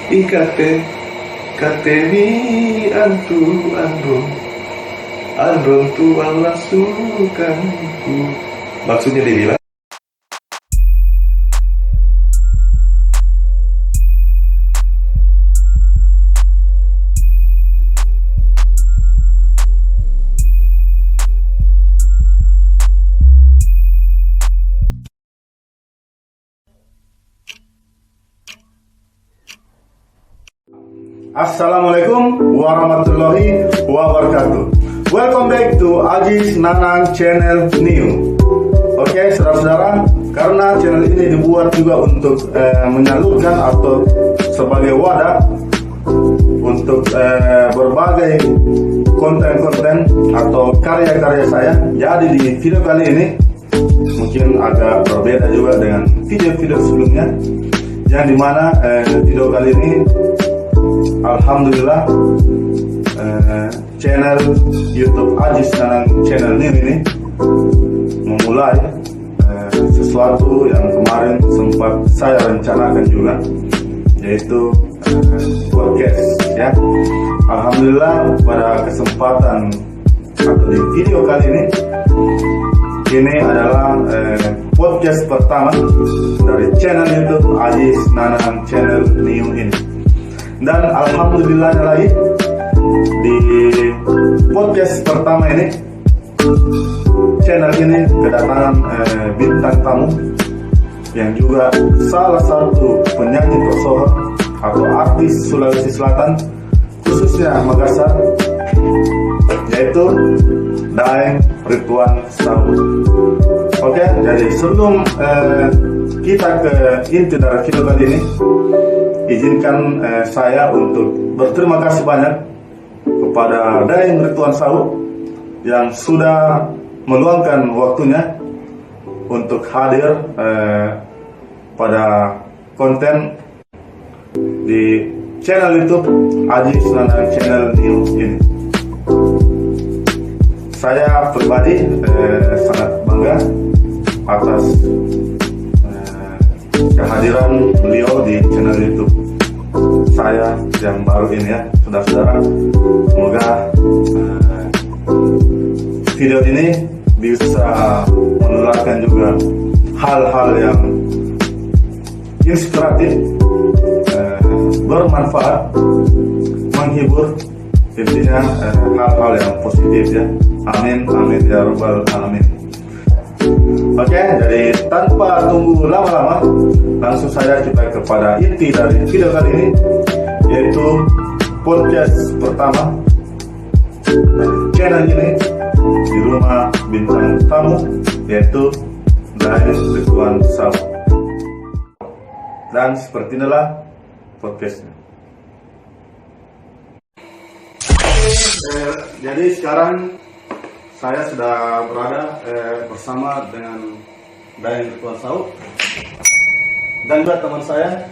ikate kateni antu andron tu wala sukanku. Maksudnya dia bilang, Assalamualaikum warahmatullahi wabarakatuh. Welcome back to Ajis Nanang Channel New. Oke, saudara-saudara, karena channel ini dibuat juga untuk menyalurkan atau sebagai wadah untuk berbagai konten-konten atau karya-karya saya. Jadi di video kali ini mungkin agak berbeda juga dengan video-video sebelumnya, yang dimana video kali ini alhamdulillah channel YouTube Ajis Nanang Channel New ini memulai sesuatu yang kemarin sempat saya rencanakan juga, yaitu podcast ya. Alhamdulillah pada kesempatan atau di video kali ini adalah podcast pertama dari channel YouTube Ajis Nanang Channel New ini. Dan alhamdulillah lagi di podcast pertama ini channel ini kedatangan bintang tamu yang juga salah satu penyanyi tersohor atau artis Sulawesi Selatan, khususnya Makassar, yaitu Daeng Rituan Sahu. Oke, jadi sebelum kita ke inti dari video kali ini, izinkan saya untuk berterima kasih banyak kepada Daeng Rituan Sahu yang sudah meluangkan waktunya untuk hadir pada konten di channel YouTube Ajis Nanang Channel New ini. Saya pribadi sangat bangga atas kehadiran beliau di channel YouTube saya yang baru ini ya, saudara-saudara. Semoga video ini bisa menularkan juga hal-hal yang inspiratif, bermanfaat, menghibur, intinya hal-hal yang positif ya. Amin, amin ya rabbal alamin. Oke, jadi tanpa tunggu lama-lama, langsung saja kita kepada inti dari video kali ini, yaitu podcast pertama dari channel ini di rumah bintang tamu, yaitu Daeng Rituan Sahu. Dan seperti inilah podcastnya. Jadi sekarang saya sudah berada bersama dengan Daeng Rituan Sahu dan juga teman saya,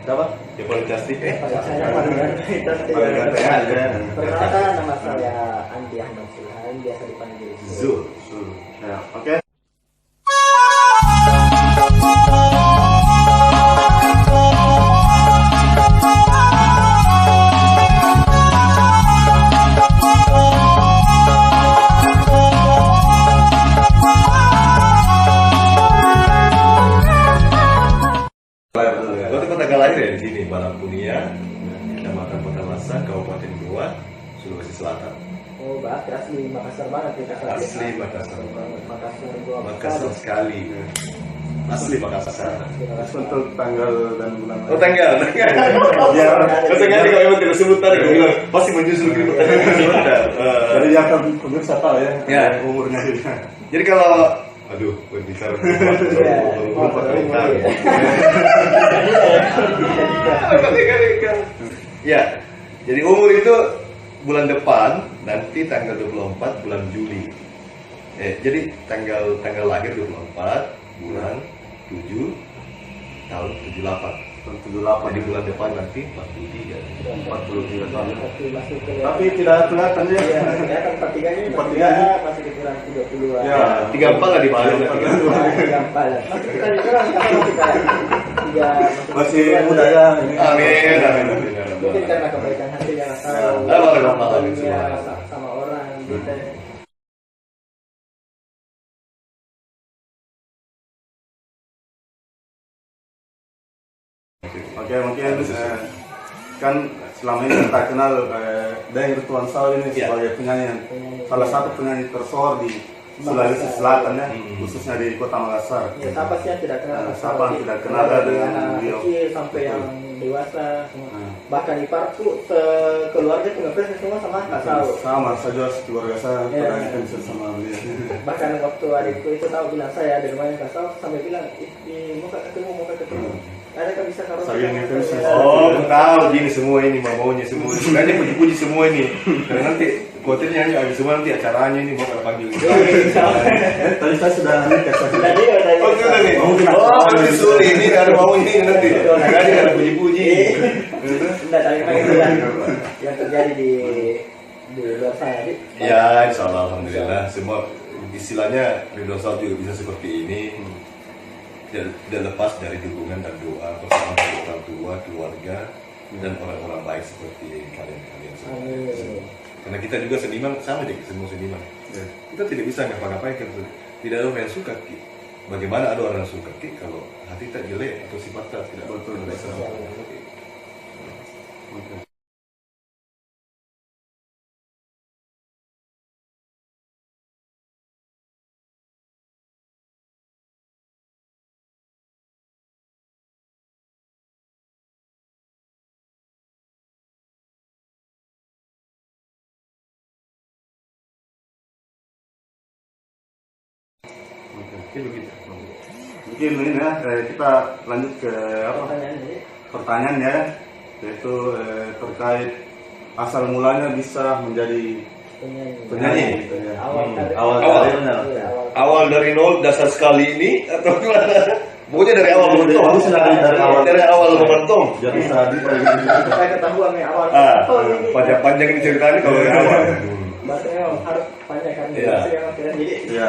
siapa? ya paling cantik Perkenalkan, nama saya Andi Ahmad Sulhan, biasa dipanggil Zul. Ya, oke. Dari sini Balangkunia, Kecamatan Patamasa, Kabupaten Goa, Sulawesi Selatan. Oh, berarti asli Makassar banget ya? Asli Makassar banget. Makassar Makassar. sekali. Asli Makassar. Untuk tanggal dan bulan. Oh tanggal. Ya, Saya kalau memang tidak sebut tadi, gue bilang pasti menyusul ke pertanyaan. jadi dia akan pemirsa tahu ya, Ya. umurnya juga. Jadi kalau berbicara ya, jadi umur itu bulan depan, nanti tanggal 24 bulan Juli. Jadi tanggal lahir 24 bulan 7 tahun 78. Tahun 78. Jadi bulan depan nanti 43 tahun. Tapi tidak kelihatan ya. Iya, kelihatan 43 ini 43 masih dikurang 32. Ya, 34 lah di mana? 34. Masih kita dikurang kalau kita. dia Masih muda ya. Ini. Amin, amin, amin. mungkin karena kebaikan hatinya nggak tahu Alhamdulillah. sama orang gitu. Oke, mungkin kan selama ini kita kenal Deng Rituan Saul ini Ya. sebagai penyanyi yang salah satu penyanyi tersohor di Sulawesi Selatan ya, khususnya di Kota Makassar. Ya, siapa sih yang tidak kenal? Siapa yang tidak kenal dari dengan anak beliau? kecil sampai yang dewasa semua. Hmm. Bahkan iparku keluarga tuh ngefans semua sama Kak Saul. Sama saja keluarga saya Ya. pernah ngefans sama beliau. Bahkan waktu adikku itu tahu bilang saya ada rumahnya Kak Saul sampai bilang muka ketemu. Ada kan bisa taruh Saya yang ngefans. Oh, aku tahu gini semua ini maunya semua. Makanya puji-puji semua ini. Karena nanti khawatirnya nyanyi habis semua nanti acaranya ini mau panggil. Tadi saya sudah nikah. Tadi Oh, sudah nih. Oh, nanti sore ini ada maunya ini nanti. Makanya ada puji-puji. Enggak tadi bilang yang terjadi di luar sana. Ya, insya Allah, alhamdulillah. Semua istilahnya Ridwan Saul juga bisa seperti ini. Tidak lepas dari dukungan dan doa bersama dari orang tua, keluarga, dan orang-orang baik seperti kalian semua. Karena kita juga seniman sama aja semua seniman. Kita tidak bisa ngapa-ngapain kan. Tidak ada orang yang suka Ki. Bagaimana ada orang yang suka Ki kalau hati tak jelek atau sifat tak tidak Betul. Oke, begitu. Mungkin ini ya, kita lanjut ke apa? Pertanyaan ya, yaitu terkait asal mulanya bisa menjadi penyanyi. Gitu ya. Awal karirnya. Awal dari nol dasar sekali ini atau gimana? Pokoknya dari awal Dari membentuk. Dari awal membentuk. Jadi tadi Saya ketahuan nih awal. Panjang ini ceritanya kalau dari awal. Bahasanya harus panjang kan. Iya. Jadi ya.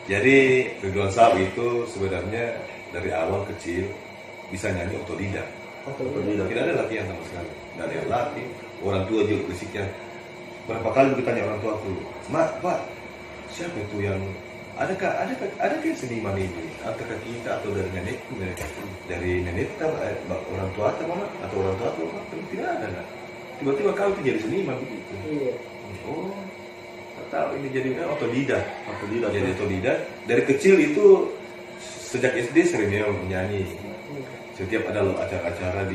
Jadi Ridwan Saul itu sebenarnya dari awal kecil bisa nyanyi otodidak. Tidak ada latihan sama sekali. Tidak ada yang latih. Orang tua juga berisiknya. Berapa kali kita tanya orang tua aku, Mak, Pak, siapa itu yang adakah yang seniman ini? Apakah kita atau dari nenekku, dari nenek orang tua atau mana atau orang tua atau apa? Tidak ada. Nah. Tiba-tiba kau itu jadi seniman begitu. Iya. Oh, tahu ini jadi otodidak. Jadi otodidak. Dari kecil itu sejak SD sering memang menyanyi. Setiap ada acara-acara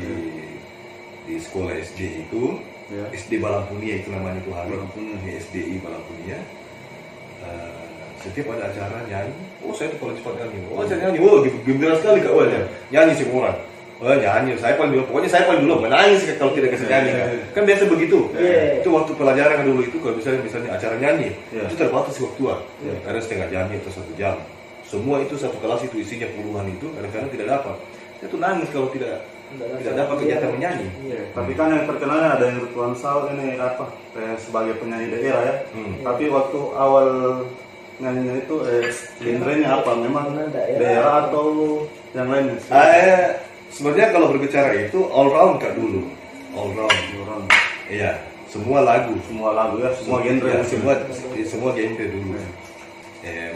di sekolah SD itu, Ya. SD Balangpunia itu namanya itu hari. SDI Balangpunia. Setiap ada acara nyanyi, oh saya tuh paling cepat nyanyi. Oh saya nyanyi, oh gembira sekali kak awalnya. Nyanyi semua orang. Oh nyanyi, saya paling dulu. Pokoknya saya paling dulu menangis kalau tidak kasih nyanyi kan. Kan biasa begitu. Itu waktu pelajaran dulu itu kalau misalnya acara nyanyi, itu terbatas waktuan. Kadang setengah jam atau 1 jam. Semua itu satu kelas itu isinya puluhan itu, kadang-kadang tidak dapat. Saya tuh nangis kalau tidak dapat kegiatan menyanyi. Tapi kan yang terkenalnya ada yang Rituan Saul ini apa sebagai penyanyi daerah ya. Tapi waktu awal nyanyinya itu genrenya apa? Memang daerah atau yang lain? Sebenarnya kalau berbicara itu all round kak dulu. All round. Iya, semua lagu ya, semua genre. Ya, semua genre dulu.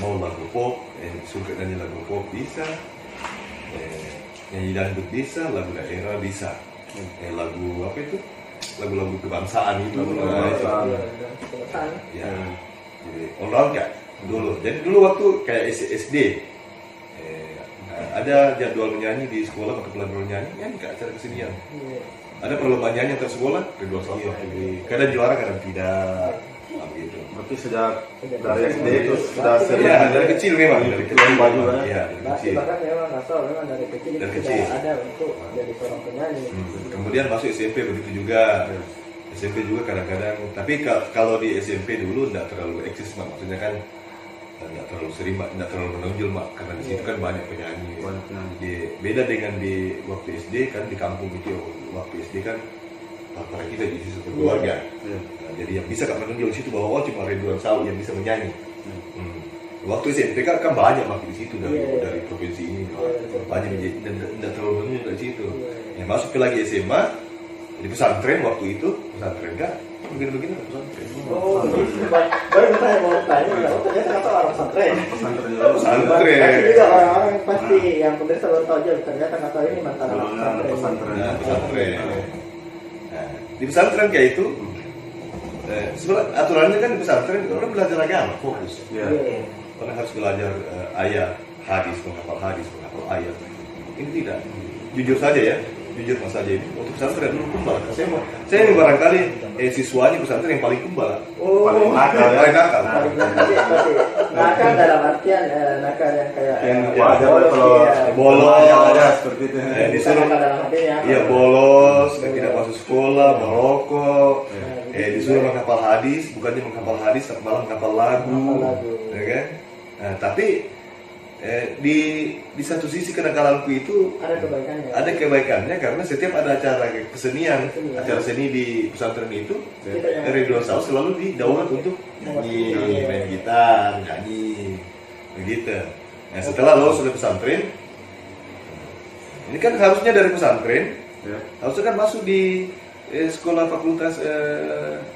Mau lagu pop, suka nyanyi lagu pop bisa. Nyanyi dangdut bisa, lagu daerah bisa. Lagu apa itu? Lagu-lagu kebangsaan itu. Ya. Jadi all round kak dulu. Jadi dulu waktu kayak SD ada jadwal menyanyi di sekolah atau pelajaran nyanyi ke acara kesenian. Ada perlombaan nyanyi antar sekolah, Ridwan Saul kadang juara kadang tidak. Gitu. Berarti sejak dari SD itu sudah sering. Ya, dari kecil memang dari kecil baju ya. Iya, dari kecil. Bahkan memang asal memang dari kecil sudah ada untuk jadi seorang penyanyi. Kemudian masuk SMP begitu juga. SMP juga kadang-kadang. Tapi kalau di SMP dulu tidak terlalu eksis maksudnya kan tidak terlalu sering, tidak terlalu menonjol karena di situ kan banyak penyanyi. Beda dengan di waktu SD kan di kampung itu waktu SD kan para kita di situ keluarga. Jadi yang bisa menonjol di situ bahwa cuma Ridwan Saul yang bisa menyanyi. Waktu SMP kan banyak makin di situ dari Iya. dari provinsi ini Iya. banyak dan tidak terlalu banyak dari situ. Ya, masuk ke lagi SMA di pesantren waktu itu pesantren kan begini pesantren. Oh, begitu. Baru saya mau tanya, oh, ternyata kata orang pesantren. Pesantren. Pasti juga orang-orang pasti yang pemirsa baru tahu aja ternyata kata ini mantan anak pesantren. Nah, pesantren. Nah, di pesantren kayak itu sebenarnya aturannya kan di pesantren orang belajar agama fokus. Ya. Iya. Orang harus belajar ayat, hadis, menghafal ayat. Ini tidak. Jujur saja ya, jujur mas saja ini. Untuk pesantren dulu kumbal. Saya ini barangkali siswanya pesantren yang paling kumbal. Oh, Paling nakal ya. Paling nakal. paling pasti nakal dalam artian nakal yang kayak Yang Ya, wajar lah kalau bolos. ya, seperti itu. Disuruh nakal dalam artinya iya bolos, tidak masuk sekolah, merokok. Disuruh menghafal hadis, bukannya menghafal hadis, malah menghafal lagu. Menghafal lagu. Ya kan? Nah, tapi di satu sisi kenakalanku itu ada kebaikannya. ada kebaikannya karena setiap ada acara kesenian, acara seni di pesantren itu dari dua tahun selalu didaulat untuk nyanyi, main gitar, nyanyi, begitu. Nah, setelah lulus dari pesantren, ini kan harusnya dari pesantren, Ya. harusnya kan masuk di sekolah fakultas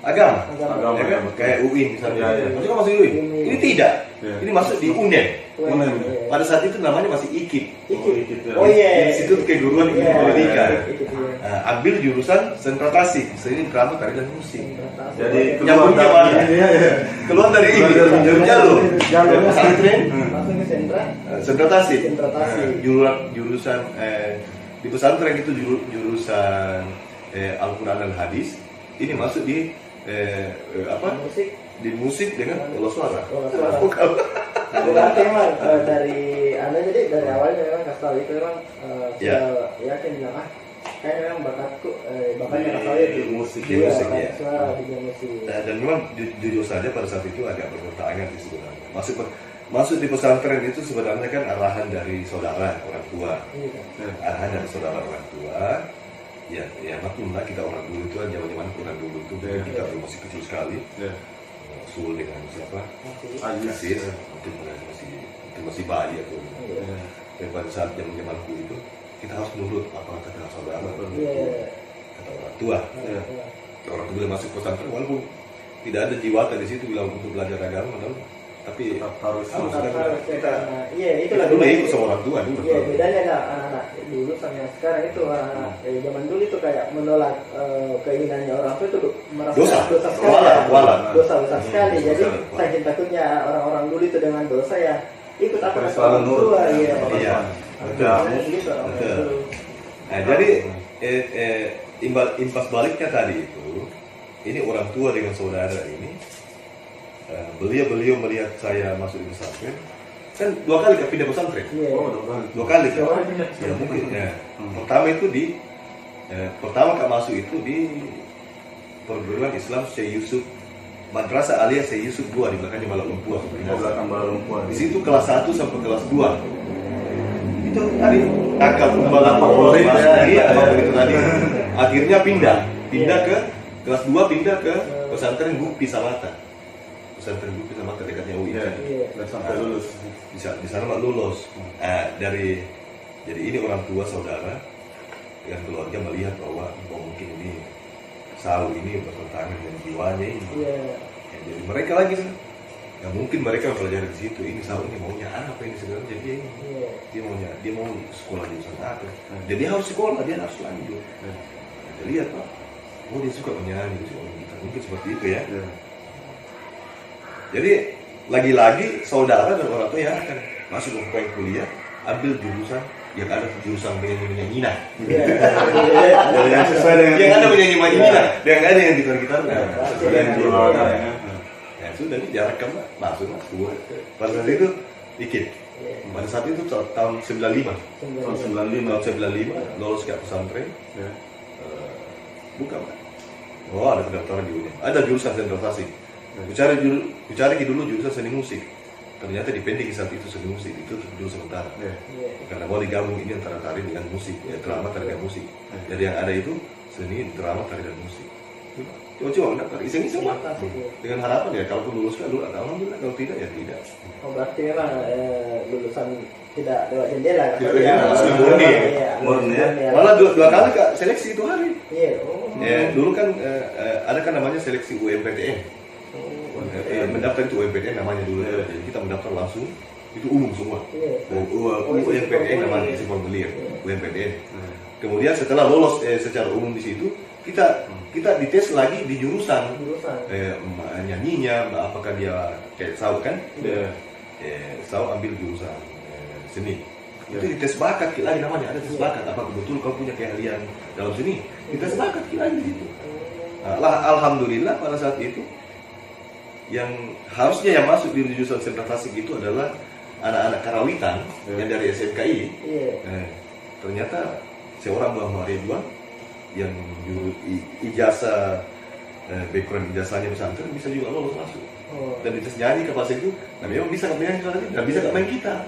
agama, Agama. ya kan? Kayak UIN misalnya. Ya, ya. Harusnya kan masuk di UIN. Ini tidak, Ya. ini masuk di UNED. Mana ini? Pada saat itu namanya masih IKIP. Oh iya. Institut Keguruan Ilmu Pendidikan. Itu dia. Nah, ambil jurusan sentra tasik, seni drama tari dan musik. Jadi Nyambungnya mana? Keluar dari ini, jalur pesantren, Langsung ke sentra. sentra tasik. Sentra tasik. Jurusan di pesantren itu jurusan Al-Quran dan Hadis. Ini masuk di Musik. di musik dengan olah suara. Olah suara. Vokal. Berarti memang dari Anda jadi dari awalnya memang kasih tahu itu memang Ya. sudah yakin bilang kayaknya memang bakatnya kasih tahu itu Musik, Iya, musik, kayak ya. suara di dunia musik. Nah, dan memang jujur saja pada saat itu agak bertentangan sih sebenarnya. Masuk di pesantren itu sebenarnya kan arahan dari saudara orang tua. Iya kan? Arahan dari saudara orang tua. Ya maklumlah kita orang dulu itu kan zaman orang dulu itu kita masih kecil sekali. Ya. Sul dengan siapa? Masih. Aziz. Itu masih bayi atau. Iya. Dan pada saat zamanku itu kita harus nurut apa kata saudara, Iya. kata orang tua. Ya. Orang tua bila masuk pesantren walaupun tidak ada jiwata di situ bilang untuk belajar agama, tapi Harus Harus kita iya itu kita lah dulu ikut sama orang tua dulu. Iya bedanya ada anak-anak dulu sama yang sekarang itu anak zaman dulu itu kayak menolak keinginannya orang tua itu merasa Dosa. sekali. Wala. Dosa besar sekali. Jadi Dosa. saking takutnya orang-orang dulu itu dengan dosa ya ikut apa Terus kata selalu orang nurut. tua. Iya. Iya. Betul. Begitu orang Betul. dulu. Nah, jadi impas baliknya tadi itu, ini orang tua dengan saudara ini, beliau melihat saya masuk di pesantren, kan 2 kali pindah pesantren, Iya. Oh, udah kan. 2 kali. Dua kali pindah. Ya mungkin. Ya. Pertama itu pertama kak masuk itu di perguruan Islam Syekh Yusuf Madrasah Aliyah Syekh Yusuf 2 di belakangnya Balak Lumpur. Di belakang Balak Lumpur. Di situ kelas 1 sampai kelas 2. Itu tadi akal kumbal apa Favorit ya. iya itu tadi. Akhirnya pindah ke kelas 2 pindah ke pesantren Gupi Samata. Pesantren Gupi Samata dekatnya UI. Iya. Iya. Dan sampai lulus. Di sana mak lulus. Jadi ini orang tua saudara yang keluarga melihat bahwa mungkin ini Sau ini bertentangan dengan jiwanya ini. Iya. Ya, jadi mereka lagi ya mungkin mereka pelajari di situ ini Sau ini maunya apa ini sebenarnya dia ini. Iya. Dia mau sekolah jurusan apa? Jadi dia harus sekolah, dia harus lanjut. Kita lihat pak, dia suka menyanyi, dia suka gitar, mungkin seperti itu ya. Ya. Jadi lagi-lagi saudara dan orang tua yang akan masuk ke kuliah, ambil jurusan yang ada jurusan menyanyi nah. Iya. Jadi yang sesuai dengan Yang ada menyanyi nah, yang ada yang gitar-gitar nah. sesuai dengan jiwa ada ya. Ya sudah ini jarak kamu masuk mas dua. Pada saat itu dikit. Pada saat itu tahun 95. Tahun 95. Tahun 95 lolos ke pesantren. Ya. Buka pak. Oh ada pendaftaran di UNED. Ada jurusan sentralisasi. Kucari dulu jurusan seni musik. Ternyata dipending saat itu seni musik itu dulu sementara. Ya. Karena mau digabung ini antara tari dengan musik, drama tari dan musik. Jadi yang ada itu seni, drama, tari dan musik. Coba mendaftar iseng-iseng Pak. Mantap sih. Dengan harapan ya kalau lulus kan lulus, alhamdulillah, kalau tidak ya tidak. Oh berarti memang lulusan tidak lewat jendela kan? Tidak lewat jendela, langsung murni. Iya, Murni, ya. Malah dua kali Kak seleksi itu hari. Iya. Oh. Dulu kan ada kan namanya seleksi UMPTN. Oh. Mendaftar itu UMPTN namanya dulu. Jadi kita mendaftar langsung, itu umum semua. Iya. UMPTN namanya isi formulir, UMPTN. Kemudian setelah lolos secara umum di situ, kita dites lagi di jurusan. Nyanyinya, apakah dia kayak Sau kan? Sau ambil jurusan seni. Itu dites bakat lagi namanya, ada tes bakat. Apa betul kau punya keahlian dalam seni? Dites bakat lagi di situ. Alhamdulillah pada saat itu yang harusnya yang masuk di jurusan Sendra Tasik itu adalah anak-anak karawitan yang dari SMKI. Ternyata seorang Muhammad Ridwan yang ijazah background ijazahnya pesantren bisa juga lolos masuk. Dan dites nyanyi ke pas itu, nah memang bisa nyanyi dan bisa main kita.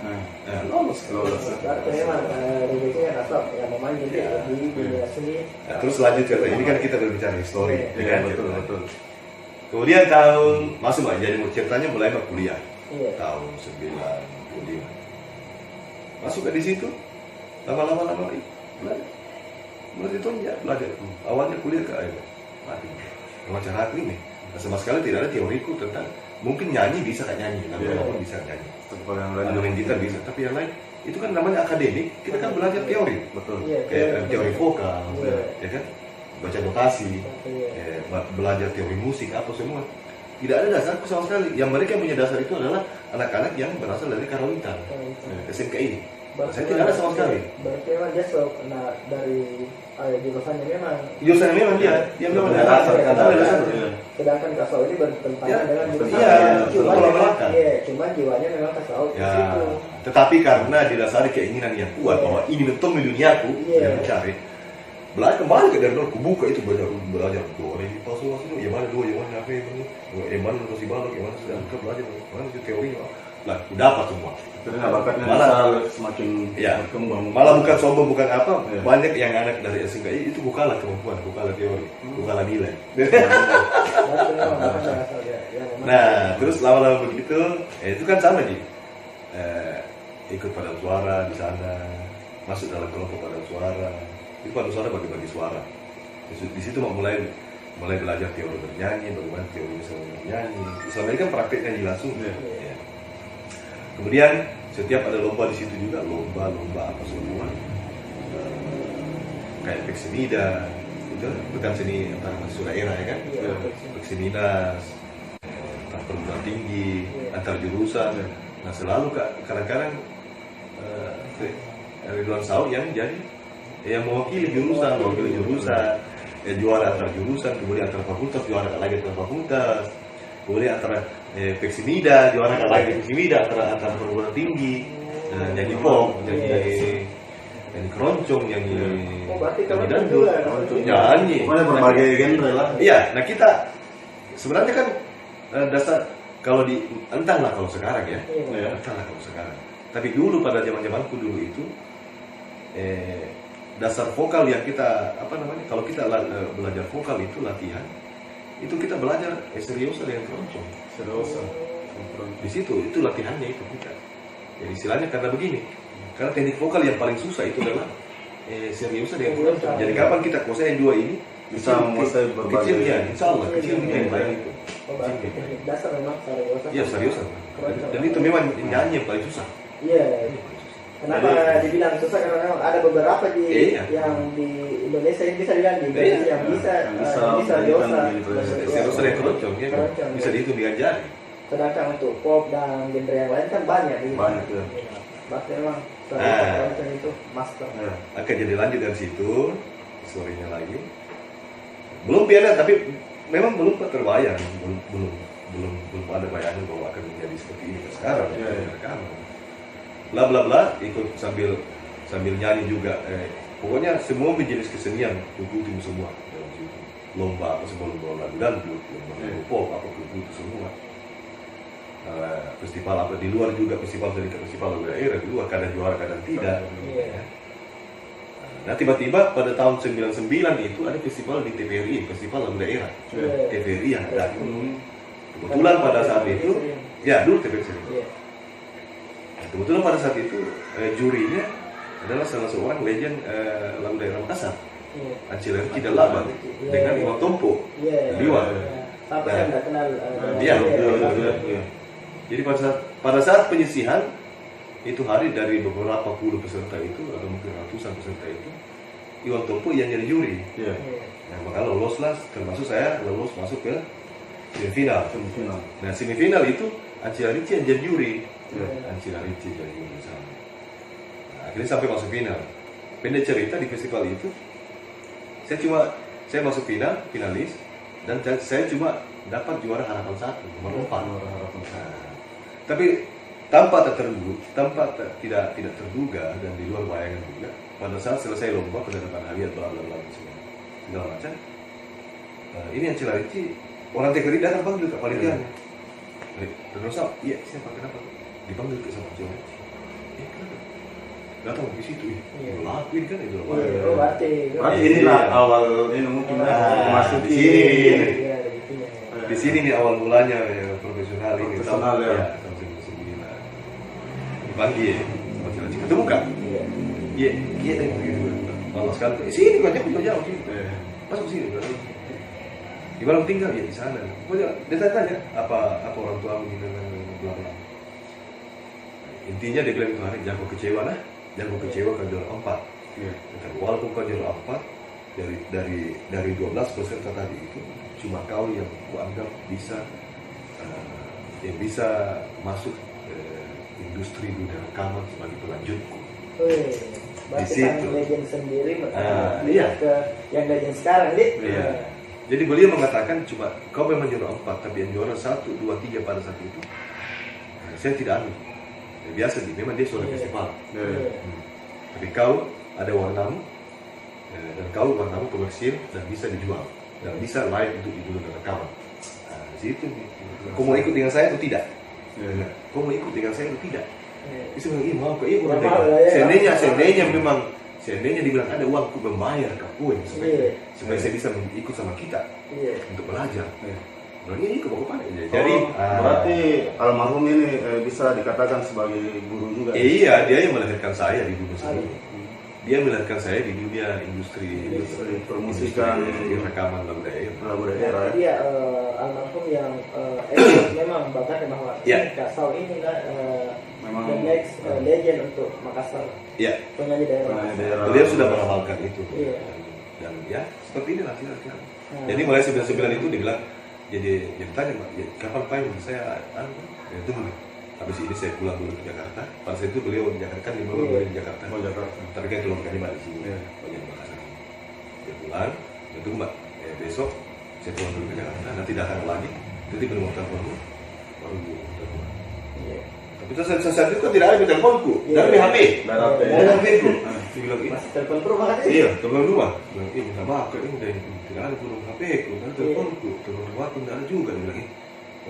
Lolos. Berarti memang rezekinya kasar yang memanggil di dunia seni. Terus lanjut cerita ini kan kita berbicara histori, ya kan? Betul. Kemudian tahun masuk jadi ceritanya mulai kuliah. Tahun 95. Masuk ke di situ, lama-lama belajar. Mulai itu ya belajar. Awalnya kuliah ke macam hati nih. Sama sekali tidak ada teoriku tentang mungkin nyanyi bisa kan nyanyi, tapi bisa nyanyi. Ada main gitar bisa, tapi yang lain itu kan namanya akademik. Kita kan belajar teori, Betul. kayak teori vokal, ya kan, baca notasi, belajar teori musik apa semua. Tidak ada dasarku sama sekali. Yang mereka punya dasar itu adalah anak-anak yang berasal dari karawitan, SMKI. Saya tidak ada sama sekali. Berarti memang dia selalu kena dari jurusannya memang. Jurusannya memang dia memang ada dasar. Sedangkan Kasau ini bertentangan dengan jurusan. Cuma jiwanya memang Kasau. Tetapi karena didasari keinginan yang kuat bahwa ini betul di duniaku yang mencari. Belajar kembali ke dari nol, buka itu belajar do re mi fa sol la si do, yang mana do, yang mana re mi, yang mana do si balok, yang mana sudah belajar, mana itu teori lah, dapat semua. Karena bakatnya malah semakin berkembang. Malah bukan sombong, bukan apa, banyak yang anak dari SMKI itu bukanlah kemampuan, bukanlah teori, bukanlah nilai. Nah, terus lama-lama begitu, itu kan sama Ji. Ikut paduan suara di sana, masuk dalam kelompok paduan suara. Itu paduan suara bagi-bagi suara. Di situ mulai belajar teori bernyanyi, bagaimana teori bisa bernyanyi. Selama ini kan prakteknya langsung. Kemudian setiap ada lomba di situ juga, lomba apa semua. Kayak Peksemida, itu bukan seni antar mahasiswa daerah ya kan? Pekseminas, antar perguruan tinggi, antar jurusan. Nah selalu kadang-kadang Ridwan Sau yang jadi yang mewakili jurusan, juara antar jurusan, kemudian antar fakultas, juara lagi antar fakultas, kemudian antara Peksemida, juara lagi Peksemida, antar perguruan tinggi, nyanyi pop, nyanyi keroncong, nyanyi dangdut, nyanyi, berbagai genre lah. Iya, nah kita sebenarnya kan dasar kalau entahlah kalau sekarang ya, entahlah kalau sekarang. Tapi dulu pada zaman-zamanku dulu itu dasar vokal yang kita kalau kita belajar vokal itu latihan itu kita belajar seriosa dengan keroncong. Di situ itu latihannya itu kita. Jadi istilahnya karena begini, karena teknik vokal yang paling susah itu adalah seriosa dengan keroncong. Jadi kapan kita kuasai dua ini bisa menguasai kecilnya, insya Allah kecilnya yang lain itu. Teknik dasar memang seriosa. Iya seriosa. Dan itu memang nyanyi yang paling susah. Iya. Kenapa dibilang susah? Karena memang ada beberapa yang di Indonesia yang bisa dibilang di Indonesia yang bisa seriosa dan keroncong, ya kan? Bisa dihitung dengan jari. Sedangkan untuk pop dan genre yang lain kan banyak. Banyak ya. Berarti memang keroncong itu master. Oke, jadi lanjut dari situ, historinya lagi. Belum biasa, tapi memang belum terbayang, belum ada bayangan bahwa akan menjadi seperti ini sekarang. Bla bla bla, ikut sambil nyanyi juga. Pokoknya semua jenis kesenian ikutin semua. Lomba apa semua, lomba dangdut, lomba pop apa itu semua. Festival apa di luar juga, festival dari festival daerah di luar, kadang juara kadang tidak. Nah tiba-tiba pada tahun 99 itu ada festival di TVRI, Festival Lagu Daerah. TVRI yang ada. Kebetulan pada saat itu, ya dulu TVRI. Kebetulan pada saat itu jurinya adalah salah seorang legend lagu daerah Makassar, Acil Rici Dalaba dengan Imam Tompo, Liwa. Sampai saya nggak kenal. Iya. Jadi pada saat penyisihan itu hari dari beberapa puluh peserta itu atau mungkin ratusan peserta itu, Iwan Tompo yang jadi juri. Nah, maka loloslah, termasuk saya lolos masuk ke semifinal. Nah semifinal itu Acil Rici yang jadi juri. Acil Rici jadi juri sama. Nah, akhirnya sampai masuk final. Pendek cerita di festival itu, saya masuk finalis, dan saya cuma dapat juara harapan 1, nomor 4. Nah, tapi tanpa tidak terduga dan di luar bayangan juga, pada saat selesai lomba penerapan hadiah bla bla bla segala macam, ini Acil Rici orang TVRI datang panggil ke panitianya. Terus iya siapa kenapa dipanggil ke sama Acil Rici? Kenapa? Datang di situ lakuin kan itu. Berarti inilah awal ini mungkin masuk di sini. Di sini nih awal mulanya profesional ini. Profesional ya. Tahun 99. Dipanggil sama Acil Rici. Ketemu kan? Iya deh begitu. Lolos kan? Sini kok jauh sini. Masuk sini. Di mana tinggal ya di sana. Dia tanya apa orang tua gitu bla bla. Intinya dia bilang itu hari jangan kecewa lah, jangan kecewa ke juara 4. Walaupun kau juara 4 dari 12 peserta tadi itu cuma kau yang kuanggap bisa masuk industri dunia rekaman sebagai pelanjutku. Berarti situ. Legend sendiri iya. ke yang legend sekarang nih. Iya. Jadi beliau mengatakan cuma kau memang juara 4, tapi yang juara 1, 2, 3 pada saat itu saya tidak ambil. Biasa sih, memang dia suara festival. Tapi kau ada warnamu dan kau warnamu komersil dan bisa dijual dan bisa live untuk dijual dan rekaman. Nah, di situ. Kau mau ikut dengan saya atau tidak? Kau mau ikut dengan saya atau tidak? Bisa bilang, mau kok ikut dengan seandainya dibilang ada uang, aku membayar ke kue supaya saya bisa ikut sama kita untuk belajar. Nah ini kebagupan. Jadi berarti almarhum ini bisa dikatakan sebagai guru juga. Iya, dia yang melahirkan saya di dunia seni. Dia melahirkan saya di dunia industri permusikan, rekaman lagu daerah. Jadi ya almarhum yang memang bakatnya bahwa Kak Saul ini lah memang the next legend untuk Makassar. Iya. Penyanyi daerah. Beliau sudah mengamalkan itu. Iya. Dan ya seperti inilah kira-kira. Jadi mulai 99 itu dibilang jadi tanya Mbak, ya, kapan Pak saya tunggu. Habis ini saya pulang dulu ke Jakarta. Pada saat itu beliau di Jakarta kan di Jakarta. Tapi kan keluarganya Mbak di sini. Banyak di Makassar. Dia pulang, dia tunggu Mbak. Besok saya pulang dulu ke Jakarta. Nanti datang lagi. Nanti belum mau teleponmu. Baru telepon. Tapi saat itu kan tidak ada teleponku. Dari HP. Dari HP-ku. Dia bilang ini. Telepon rumah kan? Iya, telepon rumah. Bilang ini minta maaf kan ini tidak ada pun HP-ku, tidak ada teleponku, telepon rumahku tidak ada juga. Dia bilang ini.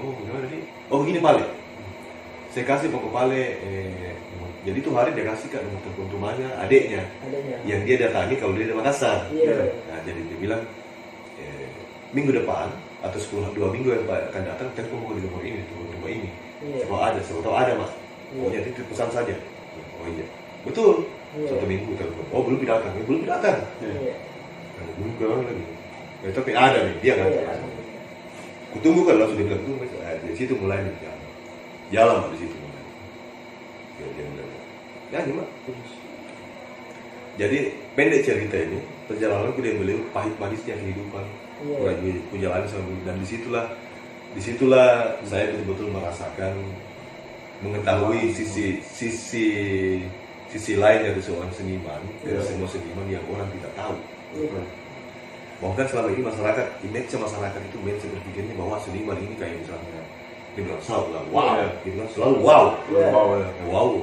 Oh gimana nih? Oh begini Pale. Saya kasih pokok Pale. Jadi itu hari dia kasih kan nomor telepon rumahnya adiknya. Yang dia datangi kalau dia di Makassar. Nah jadi dia bilang minggu depan atau 2 minggu yang akan datang telepon ke nomor ini, telepon rumah ini. Siapa tahu ada Mas. Pokoknya itu pesan saja. Oh iya. Betul. 1 minggu telepon. Oh belum datang. Belum datang. Belum keluar lagi. Tapi ada nih dia kan. Kutunggu kan langsung dia bilang tunggu. Di situ mulai nih jalan di situ mulai. Ya gimana? Jadi pendek cerita ini perjalananku dengan beliau pahit manisnya kehidupan. Perjalanan sama beliau dan disitulah saya betul-betul merasakan mengetahui sisi lain dari seorang seniman, dari semua seniman yang orang tidak tahu. Bahkan selama ini masyarakat, image masyarakat itu berpikirnya bahwa seniman ini kayak misalnya dia bilang selalu wow, dia bilang selalu wow,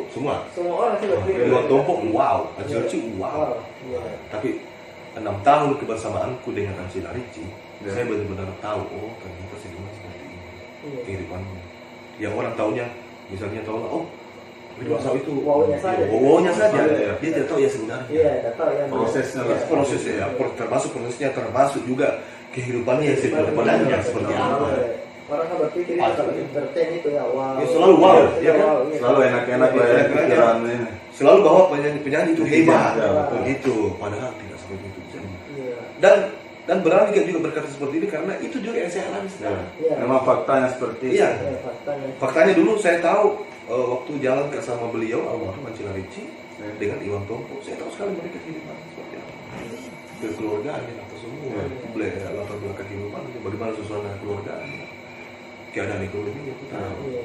semua orang sih berpikir Iwan Tompo wow, Acil Rici wow. Tapi 6 tahun kebersamaanku dengan Acil Rici, saya benar-benar tahu oh ternyata seniman seperti ini kehidupannya. Yang orang taunya misalnya tahu oh WhatsApp itu wow-nya saja. wow-nya saja. Iya. Dia tidak tahu ya sebenarnya. Iya, tidak tahu ya. Prosesnya lah. Prosesnya ya, termasuk prosesnya, termasuk juga kehidupannya yang sebenarnya seperti apa. Orang kan berpikir itu kalau entertain itu ya wow. Ya, selalu wow, ya kan? Iya. Selalu enak-enak lah ya pikiran ini. Selalu bahwa penyanyi itu hebat, Ya, betul. begitu. Padahal tidak seperti itu. Iya. Dan berani juga berkata seperti ini karena itu juga yang saya alami Ya. sekarang. Iya. Memang faktanya seperti itu. Iya. Iya, faktanya. Faktanya dulu saya tahu waktu jalan ke sama beliau almarhum Ancila Ricci Ya. dengan Iwan Tompo, saya tahu sekali mereka kehidupan seperti apa. Kekeluargaan apa semua, latar belakang kehidupan, bagaimana suasana keluargaan, keadaan ekonominya kita tahu. Iya.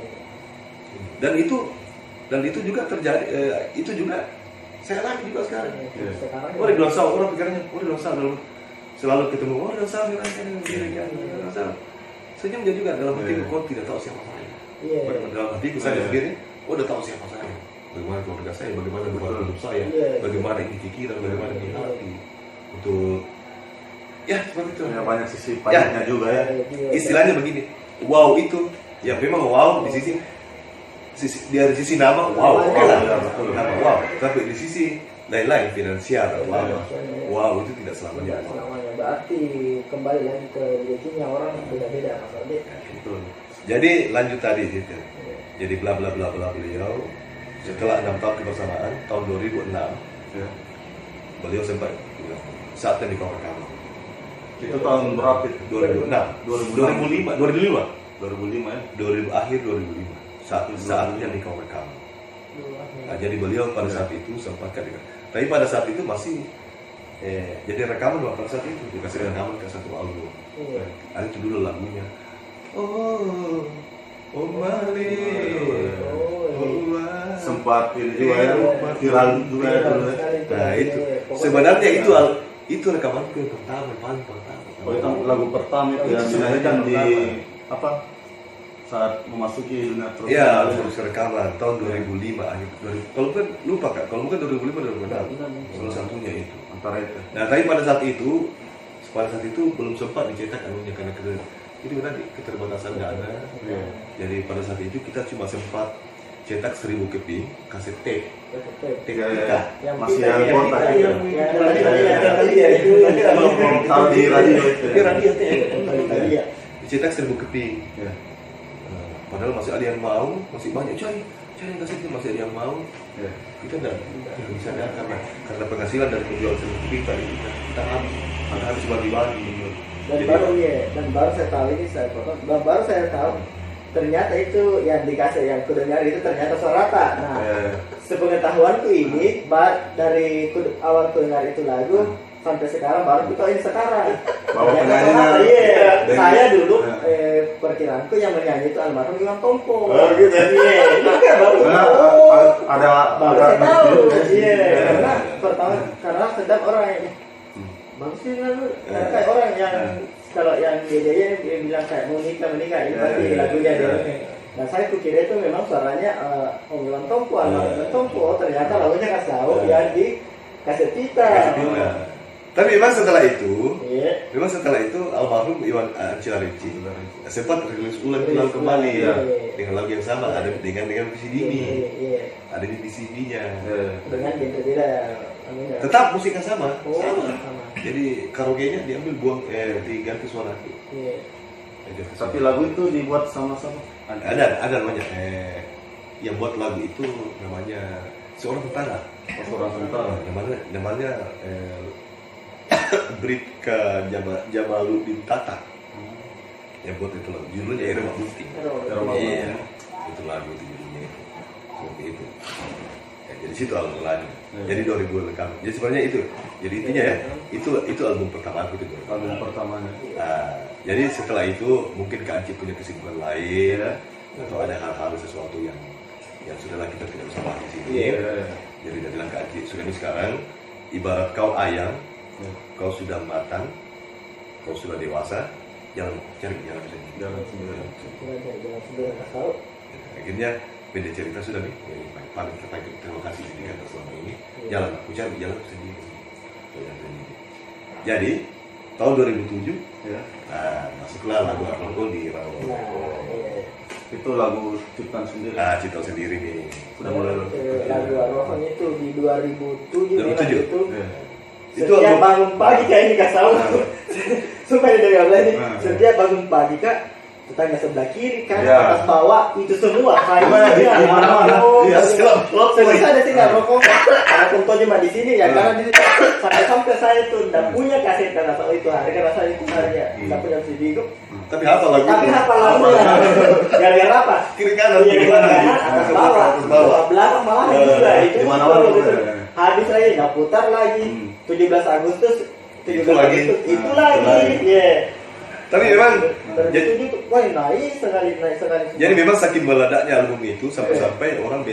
Dan itu juga terjadi, itu juga saya alami juga sekarang. Iya. Sekarang Oh di dosa orang pikirannya, oh di dosa selalu ketemu, oh di dosa senyum dia juga dalam hati Iya. kau tidak tahu siapa saya. Iya. Dalam hatiku saya Iya. sendiri, oh udah tahu siapa saya, bagaimana keluarga saya, bagaimana beban hidup saya, Iya. bagaimana ini pikiran, bagaimana di hati untuk ya seperti itu. Ya, banyak sisi pahitnya juga ya. Iya. Istilahnya begini, wow itu ya memang wow di sisi dari sisi nama wow, Iya, oke lah, iya, betul. nama wow, tapi di sisi lain-lain finansial wow, wow itu tidak selamanya. Selamanya berarti kembali lagi ke rezekinya orang beda-beda masalahnya. Betul. Jadi lanjut tadi gitu. Jadi bla bla bla bla beliau setelah 6 tahun kebersamaan tahun 2006 Ya. beliau sempat bilang, saatnya di kamar kamu. Itu tahun berapa itu? 2006 2005 2005 ya. 2000 akhir 2005 saatnya di kamar kamu. Nah, jadi beliau pada saat itu sempat tapi pada saat itu masih jadi rekaman pada saat itu dikasih rekaman ke satu album. Iya. Ada itu dulu lagunya. Oh Mali. Sempat ini juga ya, viral juga ya dulu ya. Nah itu sebenarnya itu rekamanku yang pertama paling pertama. Oh, itu lagu pertama itu yang dinyanyikan di apa? Saat memasuki dunia terus. Iya, terus rekaman tahun 2005 akhir 2000. Kalau bukan lupa Kak, kalau bukan 2005 2006 salah satunya itu. Antara itu. Nah, tapi pada saat itu belum sempat dicetak anunya karena itu tadi keterbatasan dana. Iya. Jadi pada saat itu kita cuma sempat cetak 1000 keping kaset tape. Tape Iya, kita. iya. Masih yang kontak ya. Tahu di radio itu. Di Ya. radio tape. Iya. Dicetak 1000 keping. Ya. Padahal masih ada yang mau, masih banyak cari kasetnya masih ada yang mau. Ya. Kita tidak bisa kan karena penghasilan dari penjualan seni kita kita habis bagi-bagi. Dan baru saya tahu ini baru saya tahu ternyata itu yang dikasih yang kudengar itu ternyata Sorata. Nah, sepengetahuanku ini dari awal kudengar itu lagu sampai sekarang baru kita ini sekarang. Bahwa Ternyata penyanyinya Sorata, iya. dengan- Saya dulu Ya. perkiraanku yang menyanyi itu almarhum Iwan Tompo. Oh, gitu. Iya, ini kan baru Nah, tahu. ada Baru saya tahu. Iya, Ya. karena pertama karena sedap orang ini. Bagus sih kan lu. Karena kayak orang yang kalau yang dia bilang kayak mau nikah ini pasti lagunya dia. Nah saya kira itu memang suaranya Om Iwan Tompo, almarhum Tompo. Ternyata lagunya kasih tahu yang di kaset kita. Tapi memang setelah itu, Iya. almarhum Iwan Ancila Ricci sempat rilis ulang kembali ya dengan lagu yang sama, ada dengan CD ini, Iya. ada di CD-nya. Dengan beda-beda. anunya. Tetap musiknya sama, Oh, sama. sama. Jadi karaoke-nya diambil diganti suara. Iya. Tapi lagu itu dibuat sama-sama. Ada namanya yang buat lagu itu namanya seorang tentara. Seorang tentara. Namanya Bribka Jamaluddin Tata. Yang buat itu lagu judulnya Irma Bukti. Iya, itu lagu itu judulnya itu. Seperti itu. Ya, jadi situ album lagu. Jadi 2000 rekam. Jadi sebenarnya itu. Jadi intinya ya, itu album pertama aku itu. Album pertamanya. Nah, jadi setelah itu mungkin Kak Anci punya kesibukan lain atau ada hal-hal sesuatu yang sudahlah kita tidak usah bahas di sini. Jadi dia bilang Kak Anci sudah ini sekarang ibarat kau ayam, kau sudah matang, kau sudah dewasa, jalan cari jalan sendiri. Jalan sendiri. Jangan sebenarnya kasih tahu. Akhirnya beda cerita sudah nih. Paling terima kasih jadi kata selama ini. Jalan aku cari jalan sendiri. Jalan sendiri. Jadi tahun 2007 Ya. nah, masuklah lagu Arnoldo di Rawo. Nah, iya. Itu lagu ciptaan sendiri. Cipta sendiri nih. Sudah mulai lagu Arwahon itu di 2007 memang 2007? itu. Iya. Itu Setiap album- bangun pagi kak ini kak Saul. Sumpah ini dari Allah ini. Nah. Setiap bangun pagi kak tetangga sebelah kiri kan Iya. atas bawah itu semua kayu Di mana-mana. Iya, Selesai ada sih nggak rokok karena contohnya mah di sini ya karena di sampai saya tuh nggak punya kaset karena soal itu hari karena saya itu harinya nggak punya CD itu Tapi apa lagu? tapi apa lagunya gara-gara apa Kiri kanan, iya kiri kiri kanan. kanan atas bawah Atas bawah. belakang malah juga itu di mana-mana gitu. juga. Habis lagi nggak putar lagi 17 Agustus 17 Itu lagi. Agustus itu Itu lagi lagi. ya Tapi memang jadi itu wah naik sekali jadi memang saking meledaknya album itu sampai-sampai orang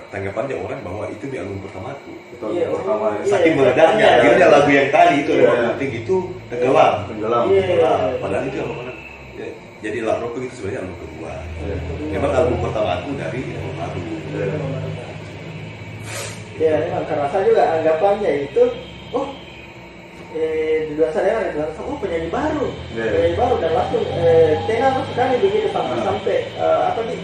tanggapannya orang bahwa itu di album pertamaku. Itu Iya, pertama ya. iya. Saking meledaknya, Iya. akhirnya lagu yang tadi itu Iya. yang penting itu tenggelam. Tenggelam. Iya. Padahal itu album ya, jadi La Rocco itu sebenarnya album kedua. Iya. Memang album pertamaku dari album baru. ya memang karena saya juga anggapannya itu di dua saya ada penyanyi baru Iya. penyanyi baru dan langsung tengah sekali begitu sampai apa nih